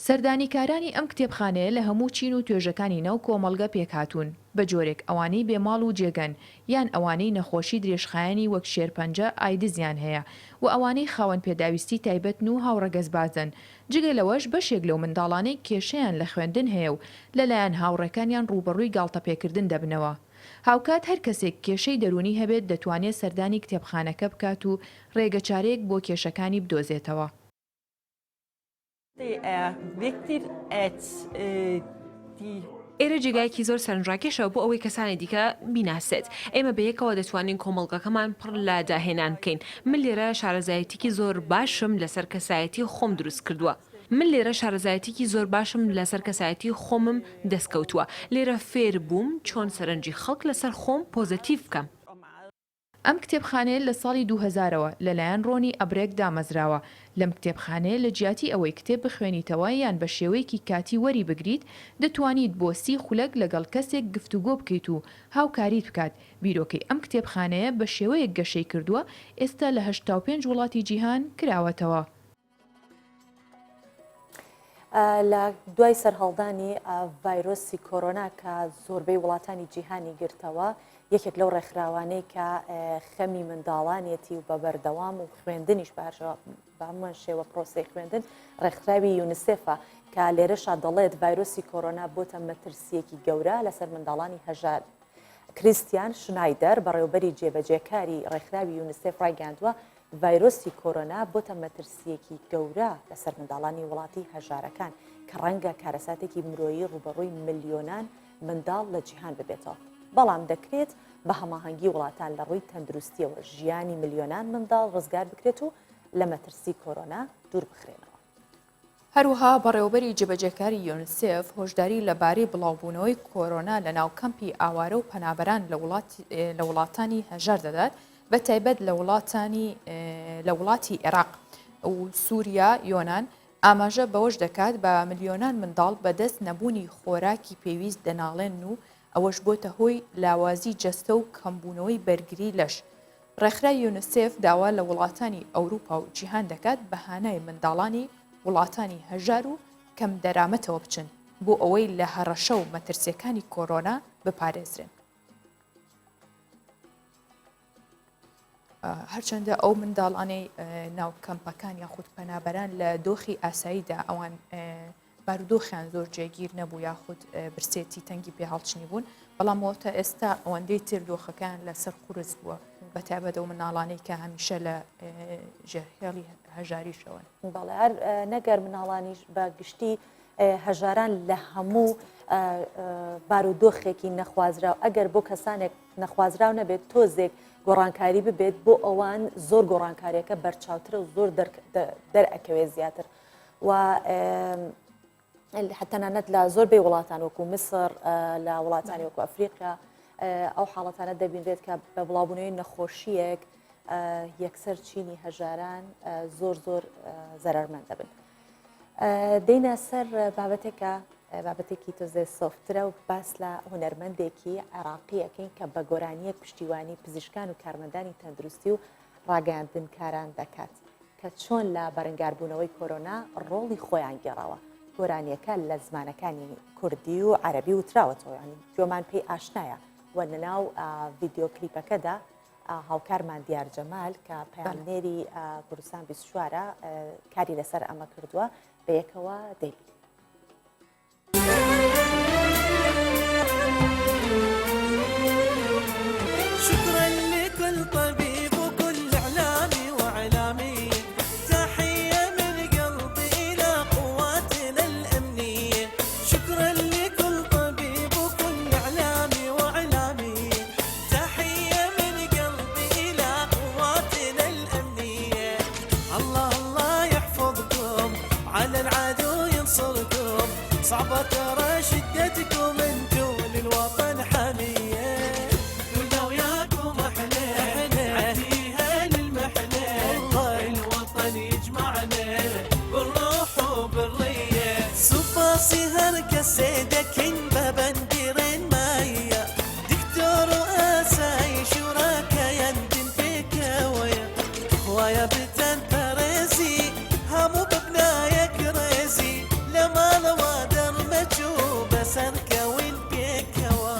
[SPEAKER 1] سەردانیکارانی ئەم کتێبخانەیە لە هەموو چین و توێژەکانی ناو کۆمەڵگە پێکهاتوون بە جۆرێک ئەوانەی بێماڵ و جێگەن یان ئەوانەی نەخۆشی درێژخایەنی وەک شێرپەنجە ئایدزیان هەیە و ئەوانەی خاوەن پێداویستی تایبەتن و هاوڕەگەزبازن جگە لەوەش بەشێک لەو منداڵانەی کێشەیان لە خوێندن هەیە و لەلایەن هاوڕەکانیان ڕوبەڕووی گاڵتەپێکردن دەبنەوە. هاوکات هەر کەسێک کێشەی دەرونی هەبێت دەتوانێت سەردانی کتێبخانەکە بکات و ڕێگەچارێک بۆ کێشەکانی بدۆزێتەوە.
[SPEAKER 16] ئێرە جێگایەکی زۆر سەرنجڕاکێشەوە بۆ ئەوەی کەسانی دیکە بیناسێت. ئێمە بەیەکەوە دەتوانین کۆمەڵگەکەمان پڕ لا داهێنان بکەین. من لێرە شارەزایەتێکی زۆر باشم لەسەر کەسایەتی خۆم دروست کردووە. من لێرە شارەزایەتێکی زۆر باشم لەسەر کەسایەتی خۆمم دەستکەوتووە. لێرە فێر بووم چۆن سەرنجی خەڵک لەسەر خۆم پۆزتیڤ بکەم.
[SPEAKER 1] ئەم کتێبخانەیە لە ساڵی 2000ەوە لەلایەن ڕۆنی ئەبرێک دامەزراوە. لەم کتێبخانەیە لە جیاتی ئەوەی کتێب بخوێنیتەوە یان بە شێوەیەکی کاتی وەری بگریت دەتوانیت بۆ 30 خولەک لەگەڵ کەسێک گفتوگۆ بکەیت و هاوکاریت بکات. بیرۆکەی ئەم کتێبخانەیە بە شێوەیەک گەشەی کردووە ئێستا لە 85 وڵاتی جیهان کراوەتەوە.
[SPEAKER 2] لە دوای سەرهەڵدانی ڤایرۆسی کۆرۆنا کە زۆربەی وڵاتانی جیهانی گرتەوە یەکێک لەو ڕێکخراوانەی کە خەمی منداڵانێتی و بە بەردەوام و خوێندنیش بەمان شێوە پرۆسی خوێندن ڕێکخراوی یونیسێفە کە لێرەشا دەڵێت ڤایرۆسی کۆرۆنا بۆتە مەترسیەکی گەورە لەسەر منداڵانی هەژار. کریستیان شنایدەر بەڕێوەبەری جێبەجێکاری ڕێکخراوی یونیسێف ڕایگەاندووە ڤایرۆسی کۆرۆنا بۆتە مەترسیەکی گەورە لەسەر منداڵانی وڵاتی هەژارەکان کە ڕەنگە کارەساتێکی مرۆیی ڕوبەڕووی ملیۆنان منداڵ لە جیهان ببێتەوە. بەڵام دەکرێت بە هەماهەنگی وڵاتان لە ڕووی تەندروستیەوە ژیانی ملیۆنان منداڵ ڕزگار بکرێت و لە مەترسی کۆرۆنا دوور بخرێنەوە.
[SPEAKER 1] هەروها بەڕێوەبەری جێبەجێکاری یونیسێف هۆشداری لەبارەی بڵاوبوونەوەی کۆرۆنا لە ناو کەمپی ئاوارە و پەنابەران لە وڵاتانی هەژار دەدات بە تایبەت لە وڵاتی عێراق و سووریا یۆنان ئاماژە بەوەش دەکات بە ملیۆنان منداڵ بەدەست نەبوونی خۆراکی پێویست دەناڵێن و ئەوەش بۆتە هۆی لاوازی جەستە و کەمبوونەوەی بەرگری لەش. ڕێکخراوی یونیسێف داوا لە وڵاتانی ئەوروپا و جیهان دەکات بەهانای منداڵانی وڵاتانی هەژار و کەم دەرامەتەوە بچن بۆ ئەوەی لە هەڕەشە و مەترسیەکانی کۆرۆنا بپارێزرێن. هەرچەندە ئەو منداڵانەی ناو کەمپەکان یاخود پەنابەران لە دۆخی ئاساییدا ئەوان بارودۆخیان زۆر جێگیر نەبوو یاخود برسێتی تەنگی پێ هەڵچنی بوون، بەڵام ئەوتە ئێستا ئەوەندەی تر دۆخەکان لەسەر قورس بووە بەتابەت ئەو مناڵانەی کە هەمیشە لە ژێرهێڵی هەژاریشەوەن.
[SPEAKER 2] بەڵێ هەر نەگەر مناڵانیش بە گشتی هەژاران لە هەموو بارودۆخێکی نەخوازراو ئەگەر بۆ کەسانێک نەخوازراو نەبێت تۆزێک گۆڕانکاری ببێت بۆ ئەوان زۆر گۆڕانکاریەکە بەرچاوترە و زۆر دەرئەکەوێت زیاتر و حتەنانەت لە زۆربەی وڵاتان وەکو مسر لە وڵاتانی وەکو ئەفریقا ئەو حاڵەتانە دەبینرێت کە بە بڵاوبوونەوەی نەخۆشیەک یەکسەر چینی هەژاران زۆر زەرمەند دەبن. دەینە سەر بابەتێکی تۆزێ سۆفترە و باس لە هونەرمەندێکی عێراقیەکەین کە بە گۆرانیەک پشتیوانی پزیشکان و کارمەندانی تەندروستی و ڕاگەاندنکاران دەکات کە چۆن لە بەرەنگاربوونەوەی کۆرۆنا ڕۆڵی خۆیان گێڕاوە. گۆرانیەکە لە زمانەکانی کوردی و عەرەبی وتراوەتەوە ینی گوێمان پێی ئاشنایە و لەناو ڤیددیۆ کلیپەکەدا هاوکارمان دیار جەمال کە پەیامنێری کوردستان 24 کاری لەسەر ئەمە کردووە بە یەکەوە دەیبین.
[SPEAKER 17] صعبة ترى شدتكم انتو للوطن حمية كلنا وياكم احنا عديها للمحنة الوطن يجمعنا بالروح وبالرية سوباسي هركسيدك ببنديرين مايا دكتور واساي شراكا يندن فيك ويا خوايا بتن فرزي همو ببنايا كريزي لما لوادر مجوبة سركة والبيكوا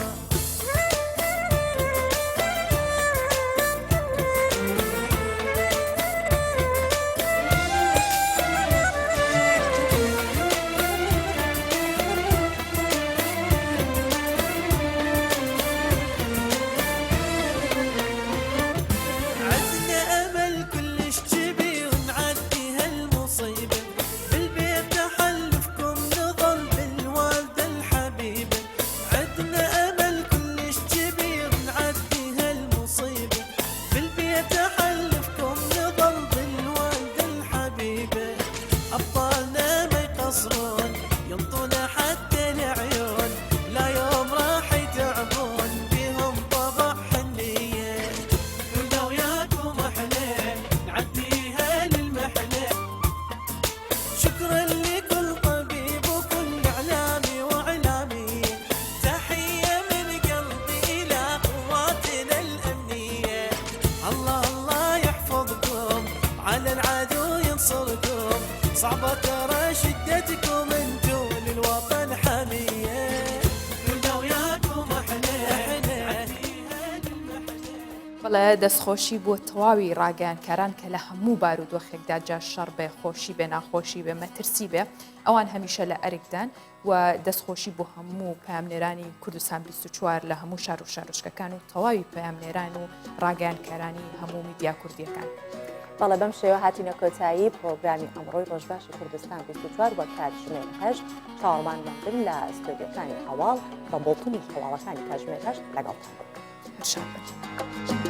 [SPEAKER 1] بەڵێ دەستخۆشی بۆ تەواوی ڕاگەیانکاران کە لە هەموو بارودۆخێکدا جا شەڕ بێ خۆشی بێ ناخۆشی بێ مەترسی بێ ئەوان هەمیشە لە ئەرکدان و دەستخۆشی بۆ هەموو پامنێرانی کوردستان 24 لە هەموو شار و شارۆچکەکان و تەواوی پامنێران و ڕاگەیانکارانی هەموو میدیا کوردیەکان.
[SPEAKER 2] بەڵێ بەم شێوە هاتینە کۆتایی پرۆگرامی ئەمڕۆی ڕۆژباشی کوردستان 24 وە کاتژمێر 8 چاوەڕوان لەندن لە ئستۆدیۆکانی هەواڵ بە بۆڵتنی هەواڵەکانی کاتژمێر 8 لەگەڵتان.
[SPEAKER 1] هەرشاد بن.